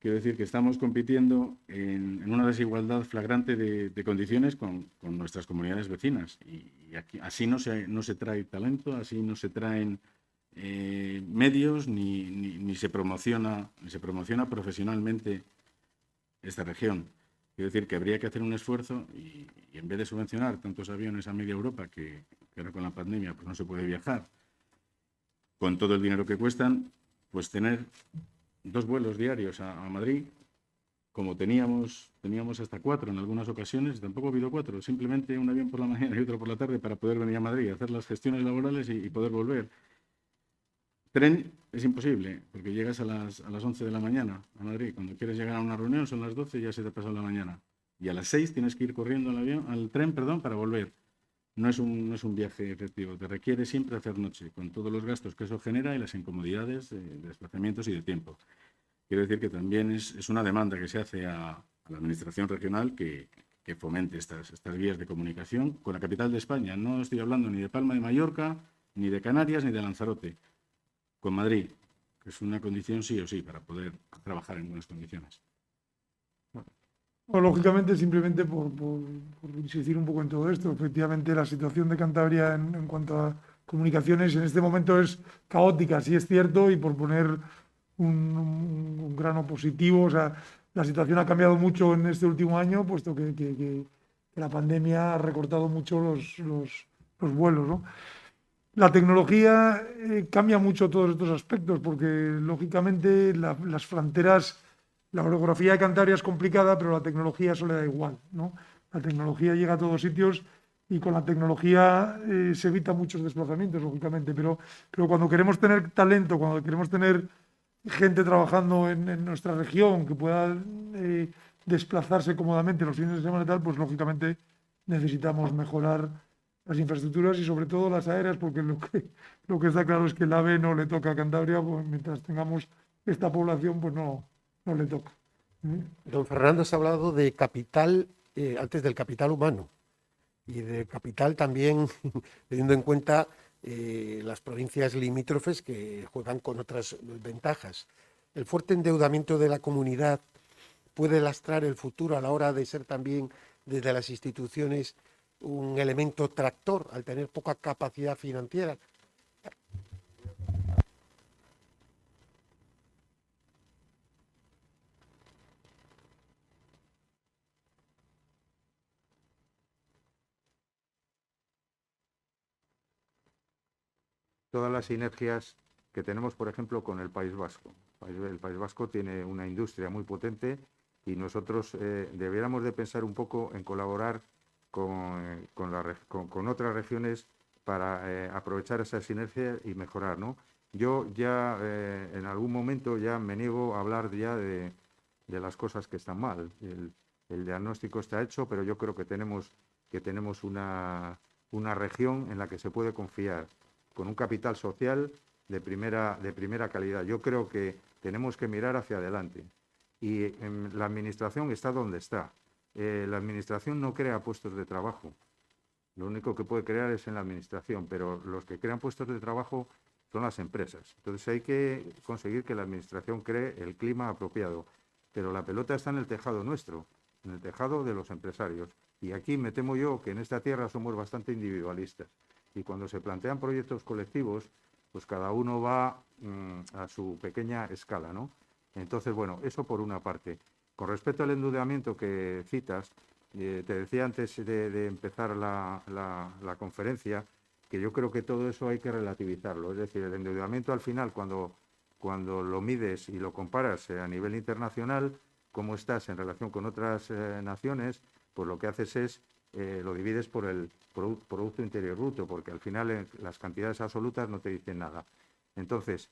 Quiero decir que estamos compitiendo en una desigualdad flagrante de condiciones con nuestras comunidades vecinas. Y aquí, así no se trae talento, así no se traen medios, ni se promociona profesionalmente esta región. Quiero decir que habría que hacer un esfuerzo y en vez de subvencionar tantos aviones a media Europa, que ahora con la pandemia pues no se puede viajar, con todo el dinero que cuestan, pues tener 2 vuelos diarios a Madrid, como teníamos hasta 4 en algunas ocasiones. Tampoco ha habido 4, simplemente un avión por la mañana y otro por la tarde para poder venir a Madrid, hacer las gestiones laborales y poder volver. Tren es imposible, porque llegas a las 11 de la mañana a Madrid. Cuando quieres llegar a una reunión son las 12 y ya se te ha pasado la mañana. Y a las 6 tienes que ir corriendo al tren, para volver. No es un viaje efectivo, te requiere siempre hacer noche, con todos los gastos que eso genera y las incomodidades de desplazamientos y de tiempo. Quiero decir que también es una demanda que se hace a la Administración regional que fomente estas vías de comunicación con la capital de España. No estoy hablando ni de Palma de Mallorca, ni de Canarias, ni de Lanzarote. Con Madrid, que es una condición sí o sí para poder trabajar en buenas condiciones. Bueno, lógicamente, simplemente por insistir un poco en todo esto, efectivamente la situación de Cantabria en cuanto a comunicaciones en este momento es caótica, sí es cierto, y por poner un grano positivo, o sea, la situación ha cambiado mucho en este último año, puesto que la pandemia ha recortado mucho los vuelos, ¿no? La tecnología cambia mucho todos estos aspectos, porque lógicamente las fronteras, la orografía de Cantabria es complicada, pero la tecnología eso le da igual, ¿no? La tecnología llega a todos sitios y con la tecnología se evitan muchos desplazamientos, lógicamente, pero cuando queremos tener talento, cuando queremos tener gente trabajando en nuestra región que pueda desplazarse cómodamente los fines de semana y tal, pues lógicamente necesitamos mejorar las infraestructuras y sobre todo las aéreas, porque lo que está claro es que el AVE no le toca a Cantabria, pues mientras tengamos esta población, pues no le toca. Don Fernando se ha hablado de capital, antes del capital humano, y de capital también teniendo en cuenta las provincias limítrofes que juegan con otras ventajas. El fuerte endeudamiento de la comunidad puede lastrar el futuro a la hora de ser también desde las instituciones un elemento tractor al tener poca capacidad financiera. Todas las sinergias que tenemos, por ejemplo, con el País Vasco. El País Vasco tiene una industria muy potente y nosotros deberíamos de pensar un poco en colaborar con otras regiones para aprovechar esa sinergia y mejorar, ¿no? Yo ya en algún momento ya me niego a hablar ya de las cosas que están mal. El diagnóstico está hecho, pero yo creo que tenemos una región en la que se puede confiar, con un capital social de primera calidad. Yo creo que tenemos que mirar hacia adelante. Y la Administración está donde está. La Administración no crea puestos de trabajo. Lo único que puede crear es en la Administración, pero los que crean puestos de trabajo son las empresas. Entonces hay que conseguir que la Administración cree el clima apropiado. Pero la pelota está en el tejado nuestro, en el tejado de los empresarios. Y aquí me temo yo que en esta tierra somos bastante individualistas. Y cuando se plantean proyectos colectivos, pues cada uno va a su pequeña escala, ¿no? Entonces, bueno, eso por una parte. Con respecto al endeudamiento que citas, te decía antes de empezar la conferencia que yo creo que todo eso hay que relativizarlo. Es decir, el endeudamiento al final, cuando lo mides y lo comparas a nivel internacional, cómo estás en relación con otras naciones, pues lo que haces es lo divides por el Producto Interior Bruto, porque al final las cantidades absolutas no te dicen nada. Entonces,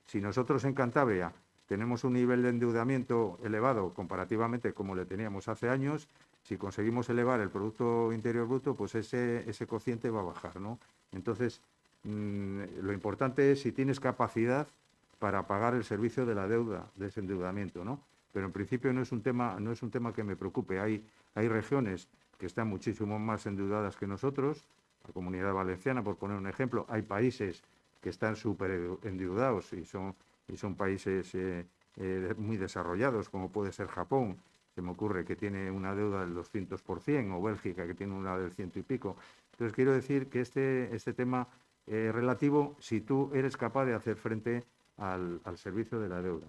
si nosotros en Cantabria tenemos un nivel de endeudamiento elevado comparativamente como le teníamos hace años, si conseguimos elevar el Producto Interior Bruto, pues ese cociente va a bajar, ¿no? Entonces, lo importante es si tienes capacidad para pagar el servicio de la deuda, de ese endeudamiento, ¿no? Pero en principio no es un tema que me preocupe. Hay regiones que están muchísimo más endeudadas que nosotros, la Comunidad Valenciana, por poner un ejemplo. Hay países que están súper endeudados y son países muy desarrollados, como puede ser Japón, se me ocurre que tiene una deuda del 200%, o Bélgica, que tiene una del 100 y pico. Entonces, quiero decir que este tema relativo, si tú eres capaz de hacer frente al servicio de la deuda.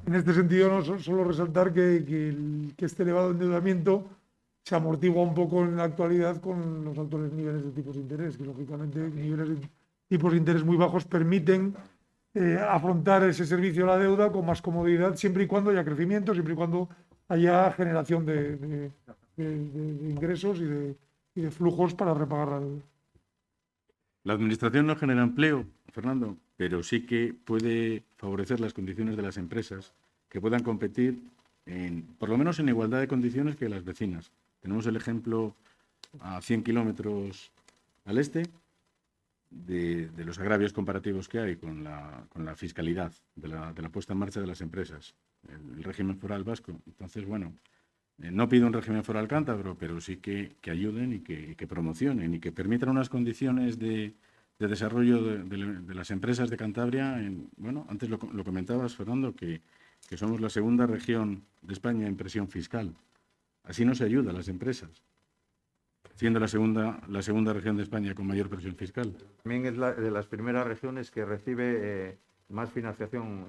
En este sentido, no solo resaltar que este elevado endeudamiento se amortigua un poco en la actualidad con los actuales niveles de tipos de interés, que lógicamente niveles de tipos de interés muy bajos permiten afrontar ese servicio a la deuda con más comodidad, siempre y cuando haya crecimiento, siempre y cuando haya generación de ingresos y de flujos para repagar la deuda. La Administración no genera empleo, Fernando, pero sí que puede favorecer las condiciones de las empresas que puedan competir, por lo menos en igualdad de condiciones que las vecinas. Tenemos el ejemplo a 100 kilómetros al este de los agravios comparativos que hay con la fiscalidad de la puesta en marcha de las empresas, el régimen foral vasco. Entonces, bueno, no pido un régimen foral cántabro, pero sí que ayuden y que promocionen y que permitan unas condiciones de desarrollo de las empresas de Cantabria. Bueno, antes lo comentabas, Fernando, que somos la segunda región de España en presión fiscal. Así no se ayuda a las empresas, siendo la segunda región de España con mayor presión fiscal. También es de las primeras regiones que recibe más financiación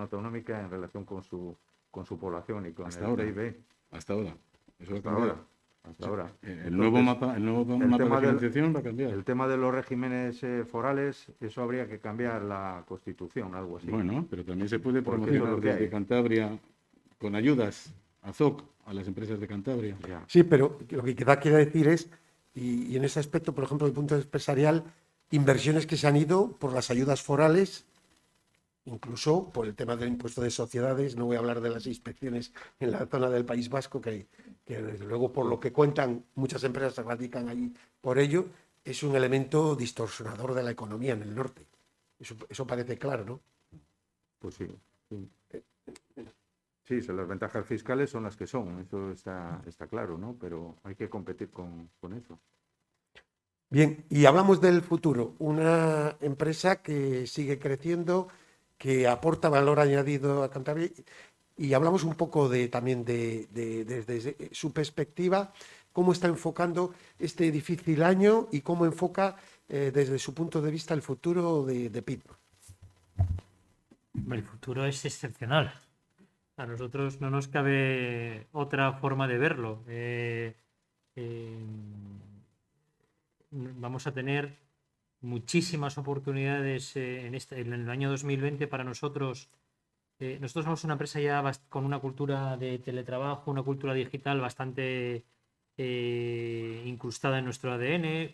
autonómica en relación con su población y con el PIB. Hasta ahora. Eso hasta ahora. Hasta ahora. El nuevo mapa de financiación va a cambiar. El tema de los regímenes forales, eso habría que cambiar la Constitución, algo así. Bueno, pero también se puede promocionar desde Cantabria con ayudas a ZOC, a las empresas de Cantabria. Ya. Sí, pero lo que quizá quiera decir es, y en ese aspecto, por ejemplo, desde el punto de vista empresarial, inversiones que se han ido por las ayudas forales, incluso por el tema del impuesto de sociedades. No voy a hablar de las inspecciones en la zona del País Vasco, que desde luego, por lo que cuentan, muchas empresas se radican allí por ello, es un elemento distorsionador de la economía en el norte. Eso parece claro, ¿no? Pues sí. Sí, sí, las ventajas fiscales son las que son, eso está claro, ¿no? Pero hay que competir con eso. Bien, y hablamos del futuro. Una empresa que sigue creciendo, que aporta valor añadido a Cantabria. Y hablamos un poco también desde su perspectiva, cómo está enfocando este difícil año y cómo enfoca desde su punto de vista el futuro de Pitman. El futuro es excepcional. A nosotros no nos cabe otra forma de verlo. Vamos a tener muchísimas oportunidades en el año 2020 para nosotros. Nosotros somos una empresa ya con una cultura de teletrabajo, una cultura digital bastante incrustada en nuestro ADN.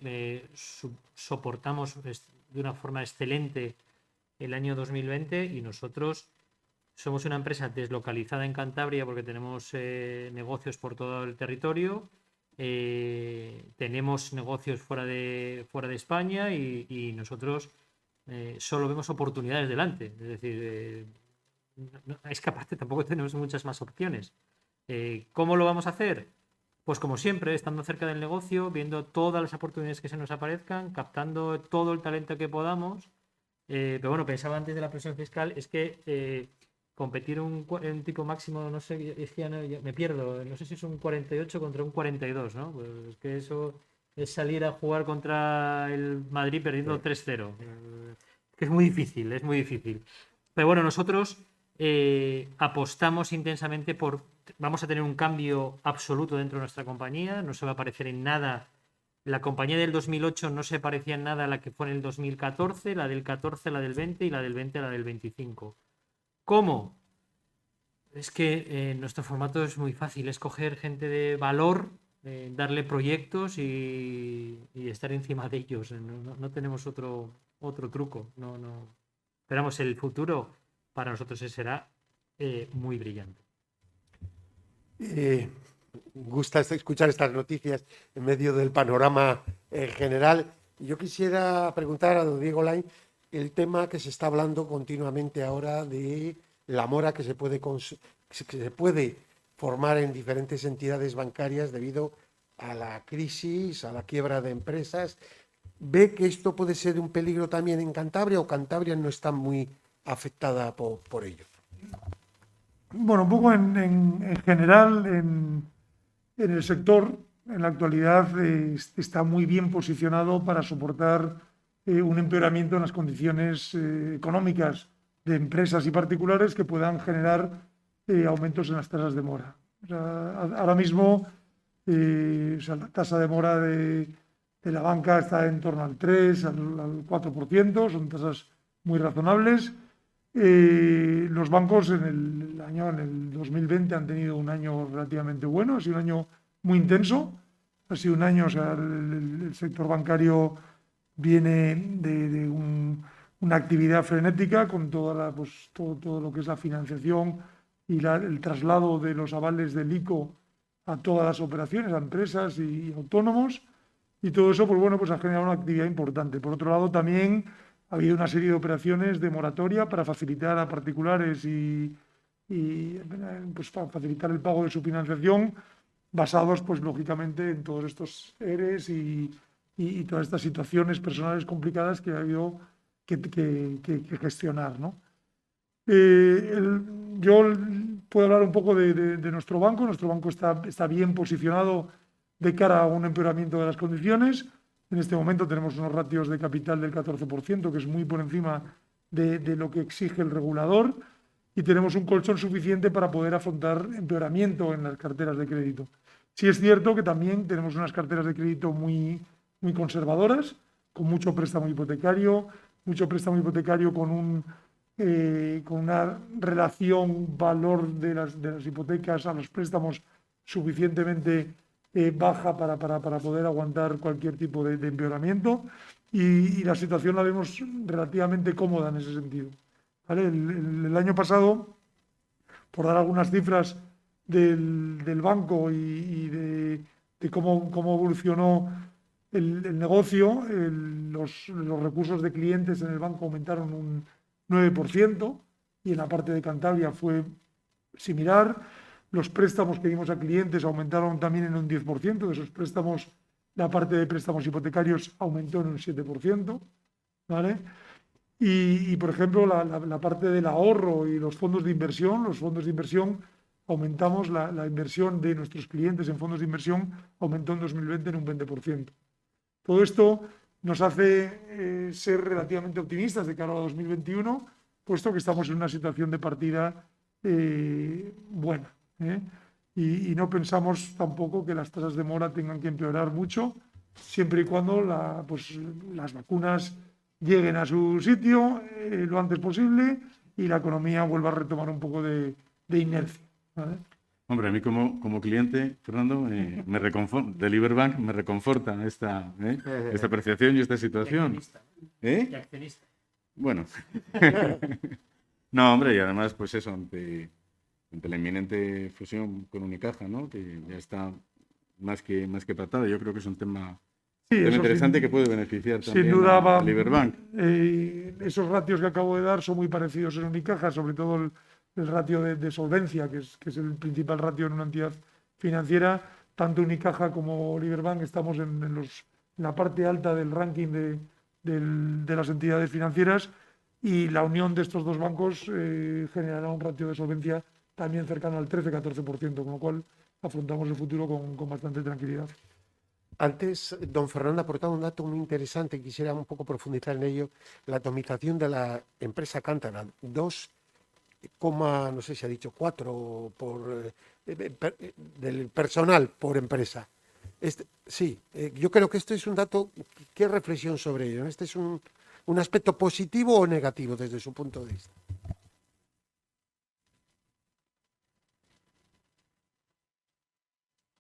Soportamos de una forma excelente el año 2020 y nosotros somos una empresa deslocalizada en Cantabria porque tenemos negocios por todo el territorio. Tenemos negocios fuera de España y nosotros solo vemos oportunidades delante. Es decir, es que aparte tampoco tenemos muchas más opciones. ¿Cómo lo vamos a hacer? Pues como siempre, estando cerca del negocio, viendo todas las oportunidades que se nos aparezcan, captando todo el talento que podamos. Pero bueno, pensaba antes de la presión fiscal, es que competir un tipo máximo, no sé, es que ya me pierdo, no sé si es un 48 contra un 42, ¿no? Pues es que eso es salir a jugar contra el Madrid perdiendo 3-0. Que es muy difícil, es muy difícil. Pero bueno, nosotros apostamos intensamente vamos a tener un cambio absoluto dentro de nuestra compañía, no se va a parecer en nada. La compañía del 2008 no se parecía en nada a la que fue en el 2014, la del 14, la del 20 y la del 20, la del 25. ¿Cómo? Es que nuestro formato es muy fácil, es coger gente de valor, darle proyectos y estar encima de ellos. No tenemos otro truco. No. Esperamos el futuro para nosotros será muy brillante. Gusta escuchar estas noticias en medio del panorama general. Yo quisiera preguntar a don Diego Lain el tema que se está hablando continuamente ahora de la mora que se puede formar en diferentes entidades bancarias debido a la crisis, a la quiebra de empresas. ¿Ve que esto puede ser un peligro también en Cantabria o Cantabria no está muy afectada por ello? Bueno, un poco en general, en el sector, en la actualidad, está muy bien posicionado para soportar un empeoramiento en las condiciones económicas de empresas y particulares que puedan generar aumentos en las tasas de mora. O sea, ahora mismo la tasa de mora de la banca está en torno al 3, al 4%, son tasas muy razonables. Los bancos en el 2020 han tenido un año relativamente bueno, ha sido un año muy intenso, ha sido un año, o sea, el sector bancario viene de una actividad frenética con todo lo que es la financiación y el traslado de los avales del ICO a todas las operaciones, a empresas y autónomos, y todo eso, pues bueno, pues ha generado una actividad importante. Por otro lado, también ha habido una serie de operaciones de moratoria para facilitar a particulares y pues para facilitar el pago de su financiación, basados, pues lógicamente, en todos estos ERES y todas estas situaciones personales complicadas que ha habido que gestionar, ¿no? Yo puedo hablar un poco de nuestro banco. Nuestro banco está bien posicionado de cara a un empeoramiento de las condiciones. En este momento tenemos unos ratios de capital del 14%, que es muy por encima de lo que exige el regulador, y tenemos un colchón suficiente para poder afrontar empeoramiento en las carteras de crédito. Sí es cierto que también tenemos unas carteras de crédito muy, muy conservadoras, con mucho préstamo hipotecario con una relación valor de las hipotecas a los préstamos suficientemente baja para poder aguantar cualquier tipo de empeoramiento, y la situación la vemos relativamente cómoda en ese sentido, ¿vale? El año pasado, por dar algunas cifras del banco y de cómo evolucionó el negocio, los recursos de clientes en el banco aumentaron un 9% y en la parte de Cantabria fue similar. Los préstamos que dimos a clientes aumentaron también en un 10%. De esos préstamos, la parte de préstamos hipotecarios aumentó en un 7%. ¿Vale? Y, por ejemplo, la parte del ahorro y los fondos de inversión, aumentamos la inversión de nuestros clientes en fondos de inversión, aumentó en 2020 en un 20%. Todo esto nos hace ser relativamente optimistas de cara a 2021, puesto que estamos en una situación de partida buena. Y no pensamos tampoco que las tasas de mora tengan que empeorar mucho, siempre y cuando las vacunas lleguen a su sitio lo antes posible y la economía vuelva a retomar un poco de inercia. ¿Vale? Hombre, a mí como cliente, Fernando, de Liberbank me reconforta esta apreciación y esta situación. Y accionista. Bueno. No, hombre, y además, pues eso, ante la inminente fusión con Unicaja, ¿no? Que ya está más que pactada. Yo creo que es un tema interesante que puede beneficiar también sin duda a Liberbank. Esos ratios que acabo de dar son muy parecidos en Unicaja, sobre todo el ratio de solvencia, que es el principal ratio en una entidad financiera. Tanto Unicaja como Liberbank estamos en la parte alta del ranking de las entidades financieras, y la unión de estos dos bancos generará un ratio de solvencia también cercano al 13-14%, con lo cual afrontamos el futuro con bastante tranquilidad. Antes, don Fernando ha aportado un dato muy interesante, quisiera un poco profundizar en ello, la atomización de la empresa Cántara, 2, no sé si ha dicho 4 del personal por empresa. Yo creo que esto es un dato, ¿qué reflexión sobre ello? ¿Este es un aspecto positivo o negativo desde su punto de vista?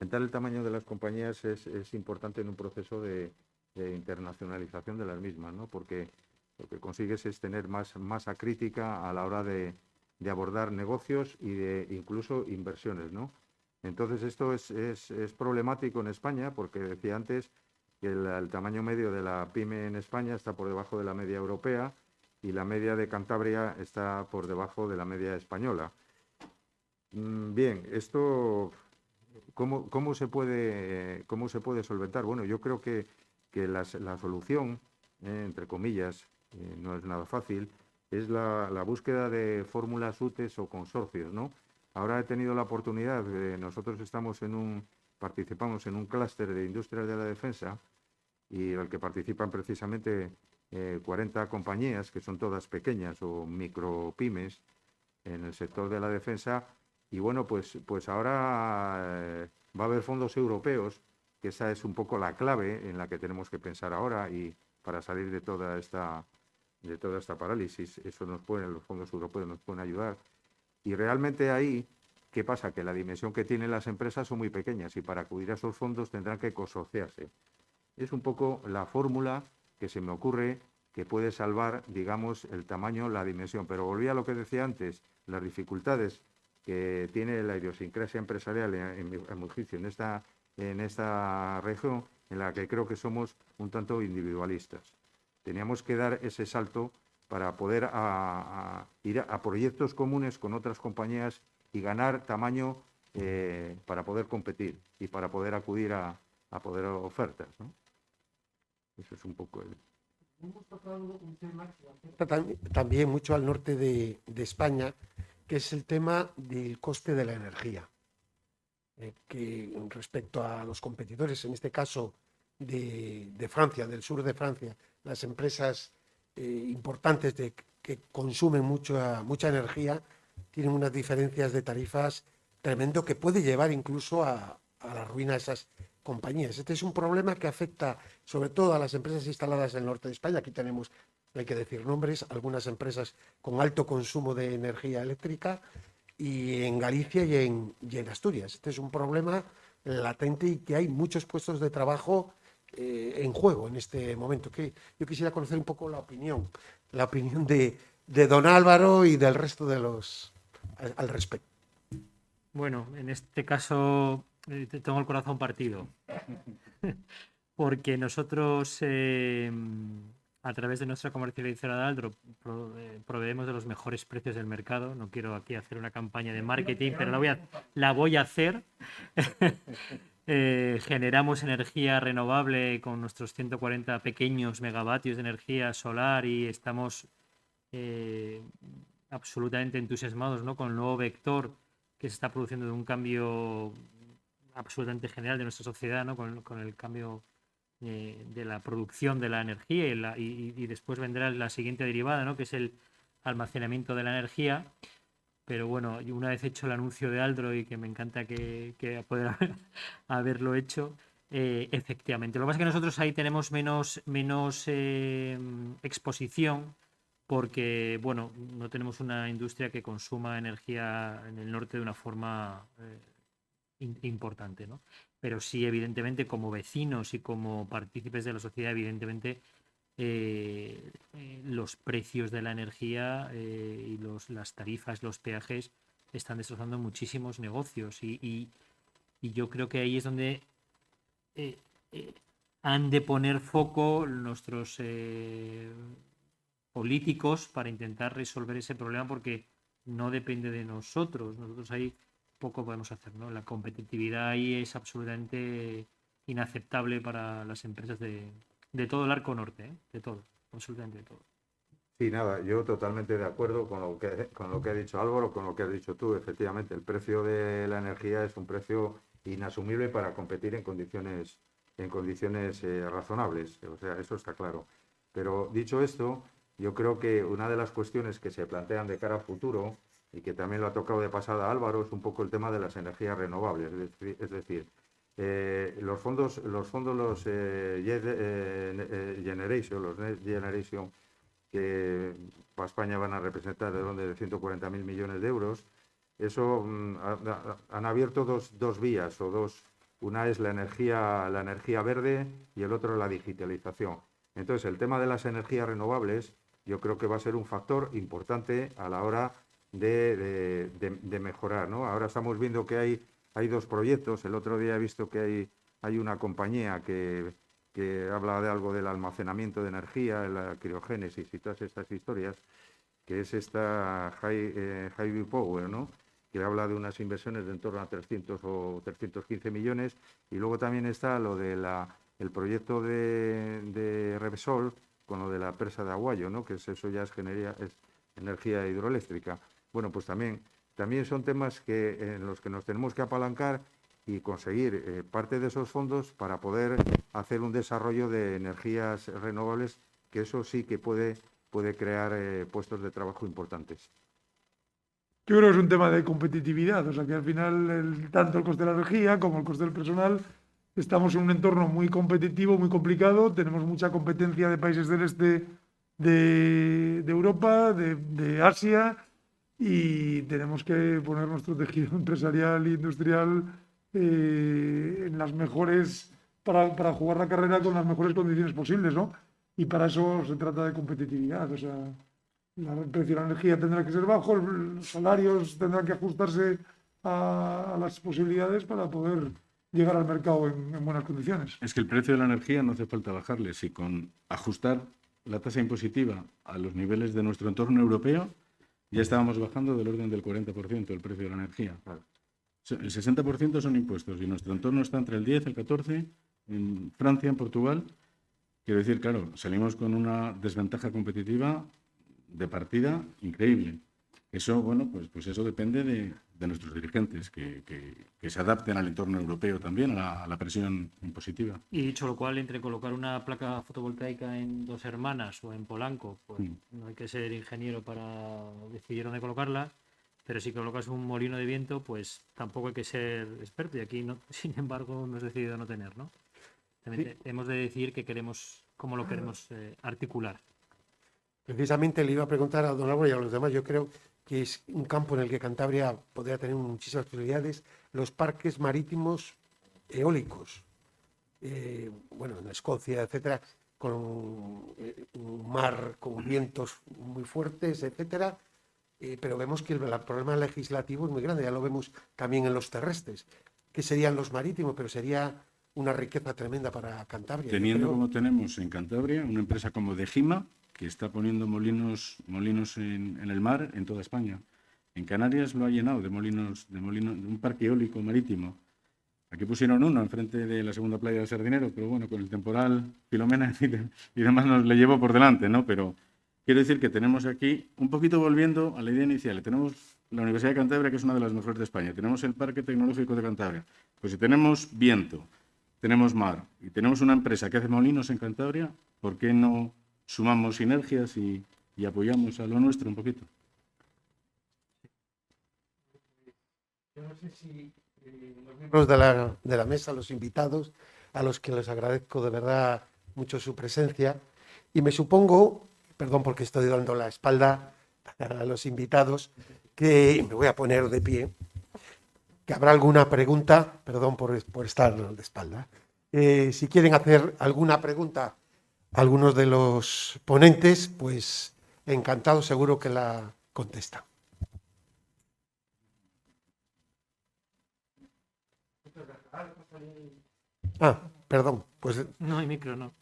Aumentar el tamaño de las compañías es importante en un proceso de internacionalización de las mismas, ¿no? Porque lo que consigues es tener más masa crítica a la hora de abordar negocios y de incluso inversiones, ¿no? Entonces esto es problemático en España, porque decía antes que el tamaño medio de la pyme en España está por debajo de la media europea y la media de Cantabria está por debajo de la media española. Bien, esto ¿cómo se puede solventar? Bueno, yo creo que la solución, entre comillas, no es nada fácil, es la búsqueda de fórmulas útiles o consorcios, ¿no? Ahora he tenido la oportunidad, nosotros participamos en un clúster de industrias de la defensa, y al que participan precisamente 40 compañías, que son todas pequeñas o micropymes en el sector de la defensa. Y bueno, pues ahora va a haber fondos europeos, que esa es un poco la clave en la que tenemos que pensar ahora, y para salir de toda esta parálisis, los fondos europeos nos pueden ayudar. Y realmente ahí, ¿qué pasa? Que la dimensión que tienen las empresas son muy pequeñas, y para acudir a esos fondos tendrán que consorciarse. Es un poco la fórmula que se me ocurre que puede salvar, digamos, el tamaño, la dimensión. Pero volví a lo que decía antes, las dificultades que tiene la idiosincrasia empresarial, en mi juicio, en esta región, en la que creo que somos un tanto individualistas. Teníamos que dar ese salto para poder ir a proyectos comunes con otras compañías y ganar tamaño para poder competir y para poder acudir a poder ofertas, ¿no? Eso es un poco el... Hemos tocado un tema que afecta también mucho al norte de España, que es el tema del coste de la energía, que respecto a los competidores, en este caso de Francia, del sur de Francia, las empresas importantes que consumen mucha energía, tienen unas diferencias de tarifas tremendo que puede llevar incluso a la ruina de esas compañías. Este es un problema que afecta sobre todo a las empresas instaladas en el norte de España. Aquí tenemos, no hay que decir nombres, algunas empresas con alto consumo de energía eléctrica, y en Galicia y en Asturias. Este es un problema latente y que hay muchos puestos de trabajo en juego en este momento. Yo quisiera conocer un poco la opinión de don Álvaro y del resto de los al respecto. Bueno, en este caso tengo el corazón partido. porque nosotros, a través de nuestra comercializadora de Aldro, proveemos de los mejores precios del mercado. No quiero aquí hacer una campaña de marketing, pero la voy a hacer. Generamos energía renovable con nuestros 140 pequeños megavatios de energía solar y estamos absolutamente entusiasmados, ¿no?, con el nuevo vector que se está produciendo de un cambio absolutamente general de nuestra sociedad, ¿no?, con el cambio de la producción de la energía y después vendrá la siguiente derivada, ¿no?, que es el almacenamiento de la energía. Pero bueno, una vez hecho el anuncio de Aldro y que me encanta que poder haberlo hecho, efectivamente. Lo que pasa es que nosotros ahí tenemos menos exposición porque, bueno, no tenemos una industria que consuma energía en el norte de una forma importante, ¿no? Pero sí, evidentemente, como vecinos y como partícipes de la sociedad, evidentemente, los precios de la energía y las tarifas, los peajes están destrozando muchísimos negocios y yo creo que ahí es donde han de poner foco nuestros políticos para intentar resolver ese problema porque no depende de nosotros. Nosotros ahí poco podemos hacer, ¿no? La competitividad ahí es absolutamente inaceptable para las empresas de todo el arco norte, ¿eh? De todo, absolutamente de todo. Sí, nada, yo totalmente de acuerdo con lo que ha dicho Álvaro, con lo que has dicho tú. Efectivamente, el precio de la energía es un precio inasumible para competir en condiciones razonables. O sea, eso está claro. Pero dicho esto, yo creo que una de las cuestiones que se plantean de cara a futuro, y que también lo ha tocado de pasada Álvaro, es un poco el tema de las energías renovables. Es decir, los fondos Generation, los Next Generation, que para España van a representar de donde de 140.000 millones de euros, eso han abierto dos vías o dos. Una es la energía verde y el otro la digitalización. Entonces, el tema de las energías renovables yo creo que va a ser un factor importante a la hora de mejorar, ¿no? Ahora estamos viendo que hay dos proyectos. El otro día he visto que hay una compañía que habla de algo del almacenamiento de energía, la criogénesis y todas estas historias, que es esta Highview Power, ¿no?, que habla de unas inversiones de en torno a 300 o 315 millones. Y luego también está lo de el proyecto de Repsol con lo de la presa de Aguayo, ¿no?, que eso ya es energía hidroeléctrica. Bueno, pues también son temas en los que nos tenemos que apalancar y conseguir parte de esos fondos para poder hacer un desarrollo de energías renovables, que eso sí que puede crear puestos de trabajo importantes. Yo creo que es un tema de competitividad, o sea que al final tanto el coste de la energía como el coste del personal, estamos en un entorno muy competitivo, muy complicado, tenemos mucha competencia de países del este de Europa, de Asia, y tenemos que poner nuestro tejido empresarial e industrial en las mejores, para jugar la carrera con las mejores condiciones posibles, ¿no? Y para eso se trata de competitividad, o sea, el precio de la energía tendrá que ser bajo, los salarios tendrán que ajustarse a las posibilidades para poder llegar al mercado en buenas condiciones. Es que el precio de la energía no hace falta bajarle, si con ajustar la tasa impositiva a los niveles de nuestro entorno europeo ya estábamos bajando del orden del 40% el precio de la energía. El 60% son impuestos y nuestro entorno está entre el 10 y el 14%, en Francia, en Portugal. Quiero decir, claro, salimos con una desventaja competitiva de partida increíble. Eso, bueno, pues eso depende de nuestros dirigentes, que se adapten al entorno europeo también, a la presión impositiva. Y dicho lo cual, entre colocar una placa fotovoltaica en Dos Hermanas o en Polanco, pues no hay que ser ingeniero para decidir dónde colocarla, pero si colocas un molino de viento, pues tampoco hay que ser experto, y aquí, no, sin embargo, hemos decidido no tener, ¿no? También hemos de decidir cómo lo queremos articular. Precisamente le iba a preguntar a don Álvaro y a los demás, yo creo que es un campo en el que Cantabria podría tener muchísimas posibilidades, los parques marítimos eólicos. Bueno, en Escocia, etcétera, con un mar con vientos muy fuertes, etcétera, pero vemos que el problema legislativo es muy grande, ya lo vemos también en los terrestres, que serían los marítimos, pero sería una riqueza tremenda para Cantabria. Yo Teniendo creo. como tenemos en Cantabria una empresa como Dejima, que está poniendo molinos en el mar en toda España. En Canarias lo ha llenado de molinos, de un parque eólico marítimo. Aquí pusieron uno enfrente de la segunda playa del Sardinero, pero bueno, con el temporal Filomena y demás nos le llevó por delante, ¿no? Pero quiero decir que tenemos aquí, un poquito volviendo a la idea inicial, tenemos la Universidad de Cantabria, que es una de las mejores de España, tenemos el Parque Tecnológico de Cantabria. Pues si tenemos viento, tenemos mar y tenemos una empresa que hace molinos en Cantabria, ¿por qué no sumamos sinergias y apoyamos a lo nuestro un poquito? Yo no sé si los miembros de la mesa, los invitados, a los que les agradezco de verdad mucho su presencia, y me supongo, perdón porque estoy dando la espalda a los invitados, que me voy a poner de pie, que habrá alguna pregunta, perdón por estar de espalda. Si quieren hacer alguna pregunta a algunos de los ponentes, pues encantado, seguro que la contestan. Perdón, pues No hay micro, no.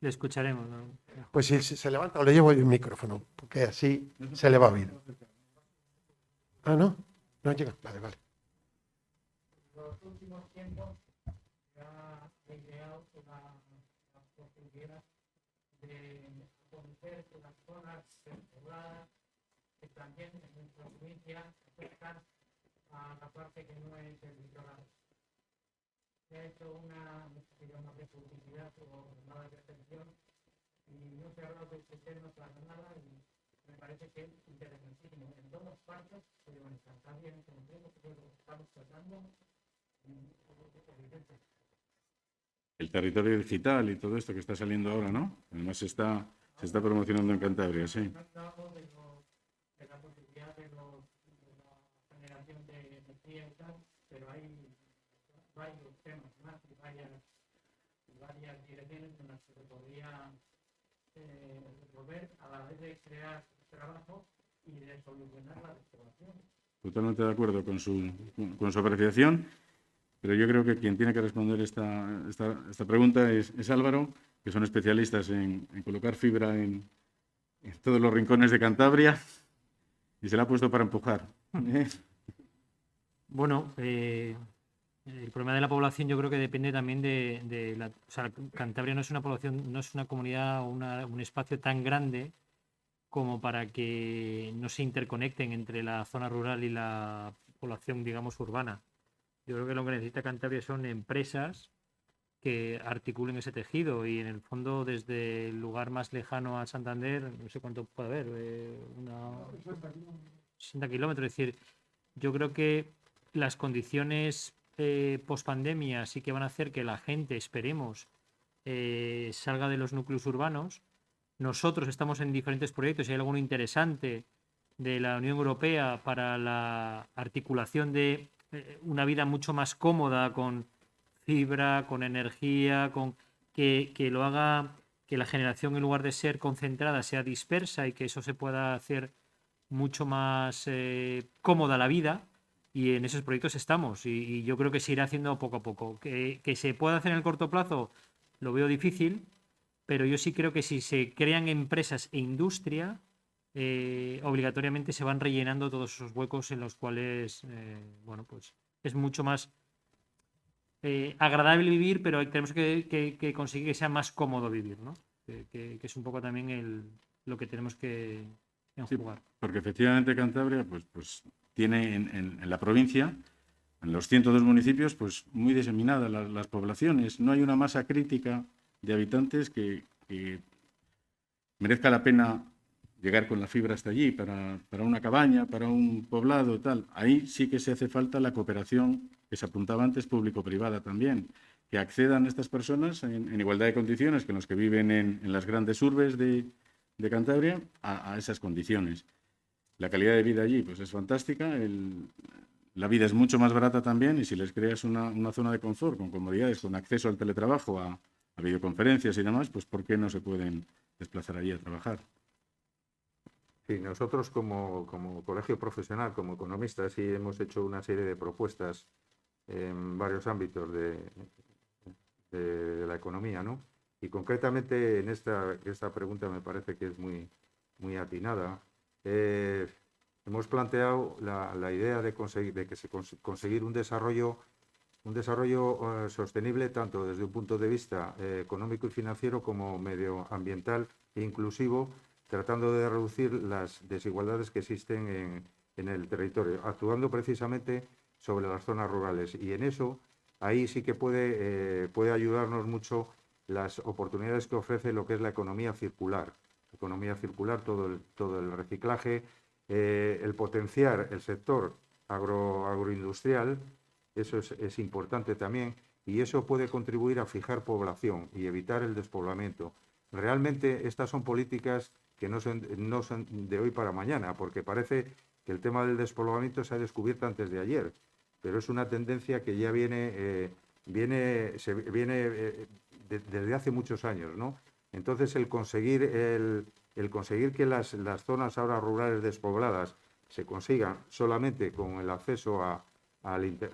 Le escucharemos, ¿no? Pues si se levanta o le llevo el micrófono, porque así se le va a oír. Ah, ¿no? No llega. Vale, vale. En los últimos tiempos se ha ideado una posibilidad de conocer unas zonas pobladas que también en nuestra provincia afectan a la parte que no es el litoral. Se ha hecho una, no sé si llama de publicidad o nada de atención, y no se ha hablado de este tema para nada, y me parece que es interesantísimo. En todas partes, pero en Cantabria en concreto, creo que lo estamos tratando evidente. El territorio digital y todo esto que está saliendo ahora, ¿no? Además se está promocionando en Cantabria, sí. De la posibilidad de la generación de energía y tal, pero hay varios temas más y varias direcciones en las que se podría resolver a la vez de crear trabajo y de solucionar la despoblación. Totalmente de acuerdo con su apreciación, pero yo creo que quien tiene que responder esta pregunta es Álvaro, que son especialistas en colocar fibra en todos los rincones de Cantabria y se la ha puesto para empujar. Bueno, el problema de la población yo creo que depende también de la... O sea, Cantabria no es una población, no es una comunidad o un espacio tan grande como para que no se interconecten entre la zona rural y la población, digamos, urbana. Yo creo que lo que necesita Cantabria son empresas que articulen ese tejido y en el fondo desde el lugar más lejano a Santander, no sé cuánto puede haber, 60 kilómetros. Es decir, yo creo que las condiciones post-pandemia sí que van a hacer que la gente, esperemos, salga de los núcleos urbanos. Nosotros estamos en diferentes proyectos y hay alguno interesante de la Unión Europea para la articulación de una vida mucho más cómoda con fibra, con energía, con que lo haga, que la generación en lugar de ser concentrada sea dispersa y que eso se pueda hacer mucho más cómoda la vida. Y en esos proyectos estamos y yo creo que se irá haciendo poco a poco. Que se pueda hacer en el corto plazo lo veo difícil, pero yo sí creo que si se crean empresas e industria, obligatoriamente se van rellenando todos esos huecos en los cuales, bueno, pues es mucho más agradable vivir, pero tenemos que conseguir que sea más cómodo vivir, ¿no? Que es un poco también lo que tenemos que enjugar. Sí, porque efectivamente Cantabria pues tiene en la provincia, en los 102 municipios, pues muy diseminadas las poblaciones. No hay una masa crítica de habitantes que merezca la pena llegar con la fibra hasta allí, para una cabaña, para un poblado, tal. Ahí sí que se hace falta la cooperación, que se apuntaba antes, público-privada también, que accedan estas personas en igualdad de condiciones que los que viven en las grandes urbes de Cantabria a esas condiciones. La calidad de vida allí pues es fantástica, la vida es mucho más barata también y si les creas una zona de confort con comodidades, con acceso al teletrabajo, a videoconferencias y demás, pues ¿por qué no se pueden desplazar allí a trabajar? Sí, nosotros como colegio profesional, como economistas, sí hemos hecho una serie de propuestas en varios ámbitos de la economía, ¿no? Y concretamente en esta pregunta me parece que es muy atinada. Hemos planteado la idea de conseguir un desarrollo sostenible tanto desde un punto de vista económico y financiero como medioambiental e inclusivo, tratando de reducir las desigualdades que existen en el territorio, actuando precisamente sobre las zonas rurales. Y en eso, ahí sí que puede ayudarnos mucho las oportunidades que ofrece lo que es la economía circular. Economía circular, todo el reciclaje, el potenciar el sector agroindustrial, eso es importante también, y eso puede contribuir a fijar población y evitar el despoblamiento. Realmente estas son políticas que no son de hoy para mañana, porque parece que el tema del despoblamiento se ha descubierto antes de ayer, pero es una tendencia que ya viene desde hace muchos años, ¿no? Entonces, el conseguir que las zonas ahora rurales despobladas se consigan solamente con el acceso a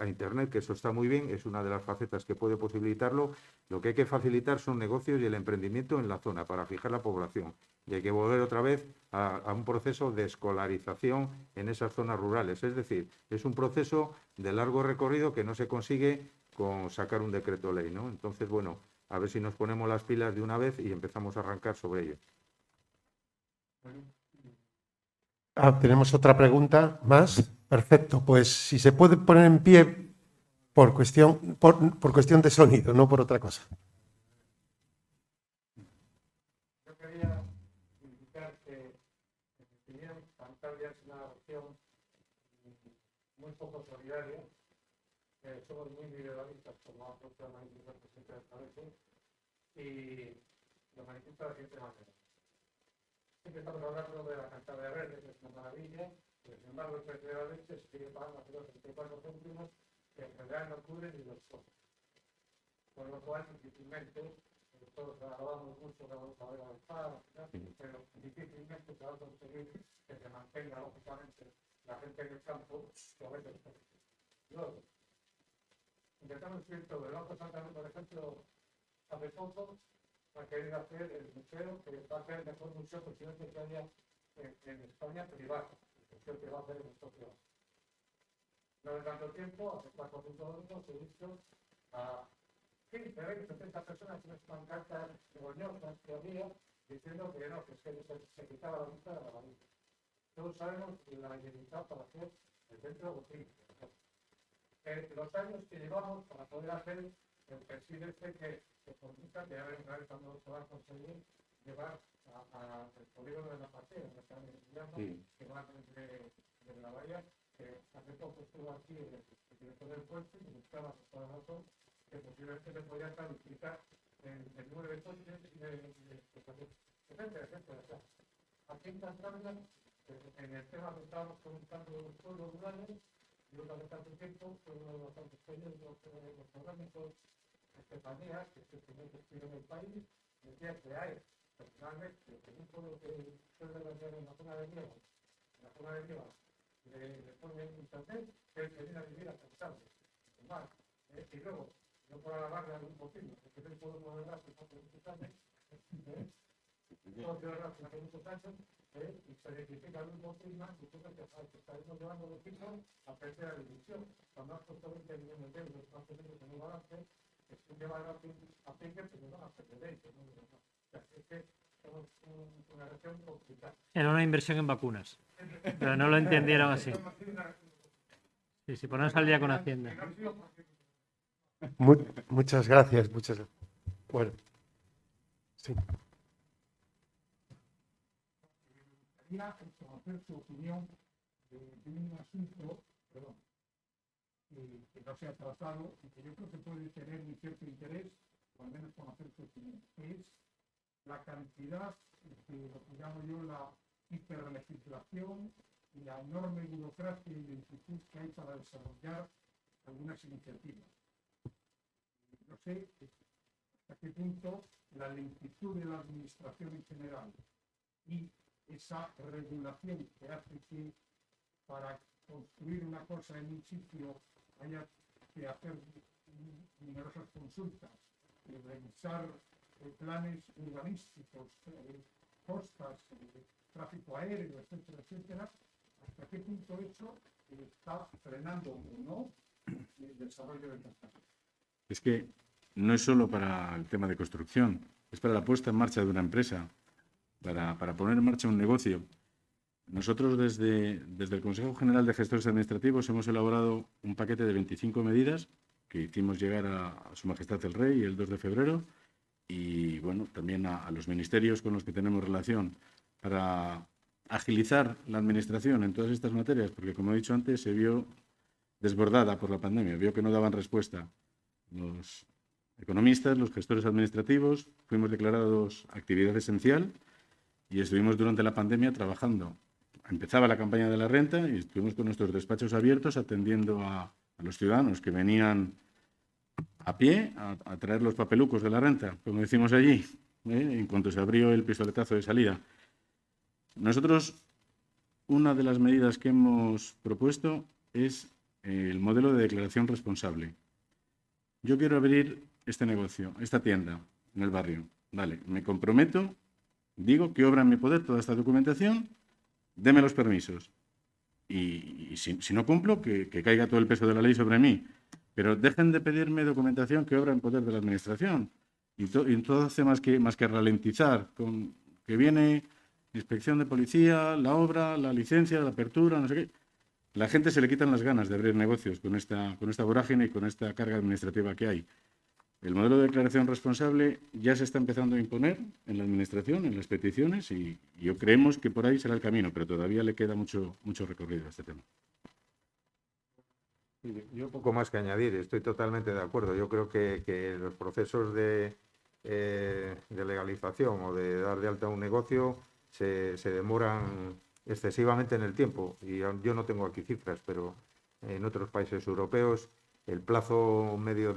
Internet, que eso está muy bien, es una de las facetas que puede posibilitarlo. Lo que hay que facilitar son negocios y el emprendimiento en la zona para fijar la población. Y hay que volver otra vez a un proceso de escolarización en esas zonas rurales. Es decir, es un proceso de largo recorrido que no se consigue con sacar un decreto ley, ¿no? Entonces, bueno, a ver si nos ponemos las pilas de una vez y empezamos a arrancar sobre ello. Tenemos otra pregunta más. Perfecto, pues si se puede poner en pie por cuestión de sonido, no por otra cosa. Yo quería indicar que, en mi opinión, Cantabria es una región muy poco solidaria, que somos muy individualistas, como ha puesto el presidente del Congreso, y lo manifiesta de la siguiente manera. Siempre estamos hablando de la Cantabria Verde, que es una maravilla, pero sin embargo el precio de la leche se sigue pagando a 0,34 céntimos, que en general no cubren ni los costos. Con lo cual, difícilmente, todos alabamos mucho que vamos a ver avanzar, pero difícilmente se va a conseguir que se mantenga, lógicamente, la gente en el campo, que a veces. Luego, intentamos escribir todo. El Banco Santander, por ejemplo, hace poco ha querido hacer el museo, que va a ser el mejor museo posiblemente que haya en España privado, el museo que va a hacer el museo privado. No de tanto tiempo, hace 4 minutos, he visto a 15, 20, 30 personas en unas pancartas vergonzosas que había diciendo que no, que es que se quitaba la vista de la varilla. Todos sabemos la dificultad para hacer el centro botín. Los años que llevamos para poder hacer el perfil que comunica que a ver cuando se va a conseguir llevar al polígono de la partida, que va desde la bahía, que hace poco estuvo aquí el director del puente y buscaba por la razón que posiblemente se podía calificar el número de coches y etcétera. Aquí en Cantabria, en el tema que estábamos comentando de los pueblos rurales, yo hace tanto tiempo, fue uno de los tantos pequeños de los orgánicos, Estefanía, que es el primer testigo del país, decía que hay, personalmente, en un pueblo que suele vender en la zona de Nieva, le ponen internet, que él se viene a vivir a Cantabria, y luego, no por alabarle a algún poquito, porque es el pueblo de verdad que hace muchos años, todos de verdad que hace muchos años, y se identifica algún poquito diciendo que estaremos llevando los hijos a tercera división, cuando has puesto 20 millones de euros, más o menos en un balance, es que llevar a Pinque, pero no a perder, ¿no? O sea, es que somos una región complicada. Era una inversión en vacunas, pero no lo entendieron así. Sí, si ponemos al día con Hacienda. Muchas gracias, Bueno, sí. Quería conocer su opinión de un asunto, que no se ha tratado y que yo creo que puede tener un cierto interés, o al menos conocer su opinión, que es la cantidad de lo que llamo yo la hiperlegislación y la enorme burocracia y lentitud que hay para desarrollar algunas iniciativas. No sé hasta qué punto la lentitud de la administración en general y esa regulación que hace que para construir una cosa en un sitio haya que hacer numerosas consultas revisar planes urbanísticos, costas, tráfico aéreo, etcétera, etcétera, hasta qué punto eso está frenando o no el desarrollo de Cantabria. Es que no es solo para el tema de construcción, es para la puesta en marcha de una empresa, para poner en marcha un negocio. Nosotros desde el Consejo General de Gestores Administrativos hemos elaborado un paquete de 25 medidas que hicimos llegar a Su Majestad el Rey el 2 de febrero y bueno, también a los ministerios con los que tenemos relación para agilizar la administración en todas estas materias, porque como he dicho antes, se vio desbordada por la pandemia, vio que no daban respuesta los economistas, los gestores administrativos, fuimos declarados actividad esencial y estuvimos durante la pandemia trabajando. Empezaba la campaña de la renta y estuvimos con nuestros despachos abiertos atendiendo a los ciudadanos que venían a pie a traer los papelucos de la renta, como decimos allí, en cuanto se abrió el pistoletazo de salida. Nosotros, una de las medidas que hemos propuesto es el modelo de declaración responsable. Yo quiero abrir este negocio, esta tienda en el barrio. Vale, me comprometo, digo que obra en mi poder toda esta documentación, deme los permisos. Y si no cumplo, que caiga todo el peso de la ley sobre mí. Pero dejen de pedirme documentación que obra en poder de la Administración. Y todo hace más que ralentizar, con que viene inspección de policía, la obra, la licencia, la apertura, no sé qué. La gente se le quitan las ganas de abrir negocios con esta vorágine y con esta carga administrativa que hay. El modelo de declaración responsable ya se está empezando a imponer en la Administración, en las peticiones, y yo creemos que por ahí será el camino, pero todavía le queda mucho recorrido a este tema. Yo poco más que añadir, estoy totalmente de acuerdo. Yo creo que los procesos de legalización o de dar de alta un negocio se demoran excesivamente en el tiempo. Y yo no tengo aquí cifras, pero en otros países europeos el plazo medio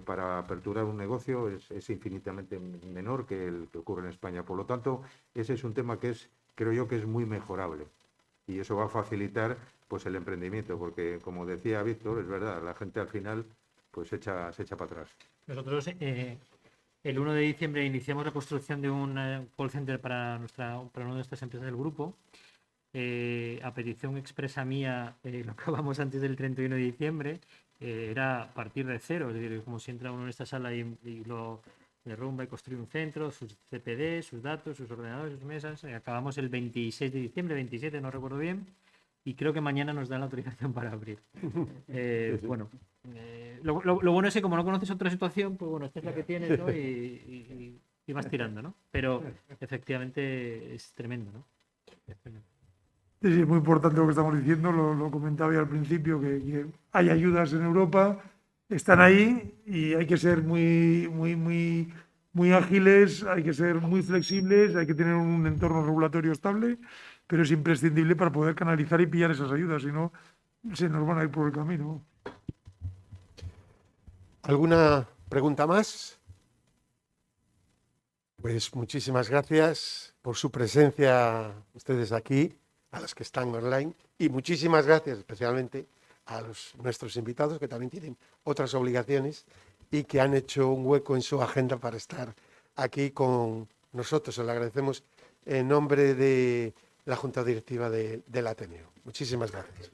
para aperturar un negocio es infinitamente menor que el que ocurre en España. Por lo tanto, ese es un tema que creo yo que es muy mejorable. Y eso va a facilitar pues el emprendimiento, porque como decía Víctor, es verdad, la gente al final pues se echa para atrás. Nosotros el 1 de diciembre iniciamos la construcción de un call center para una de estas empresas del grupo. A petición expresa mía, lo acabamos antes del 31 de diciembre, era partir de cero, es decir, como si entra uno en esta sala y lo derrumba y construye un centro, sus CPD, sus datos, sus ordenadores, sus mesas. Acabamos el 26 de diciembre, 27, no recuerdo bien, y creo que mañana nos dan la autorización para abrir. Bueno, lo bueno es que como no conoces otra situación, pues bueno, esta es la que tienes, ¿no? Y vas tirando, ¿no? Pero efectivamente es tremendo, ¿no? Es tremendo. Sí, es muy importante lo que estamos diciendo, lo comentaba ya al principio, que hay ayudas en Europa, están ahí y hay que ser muy ágiles, hay que ser muy flexibles, hay que tener un entorno regulatorio estable, pero es imprescindible para poder canalizar y pillar esas ayudas, si no se nos van a ir por el camino. ¿Alguna pregunta más? Pues muchísimas gracias por su presencia ustedes aquí, a los que están online, y muchísimas gracias especialmente a nuestros invitados que también tienen otras obligaciones y que han hecho un hueco en su agenda para estar aquí con nosotros. Se lo agradecemos en nombre de la Junta Directiva del Ateneo. Muchísimas gracias.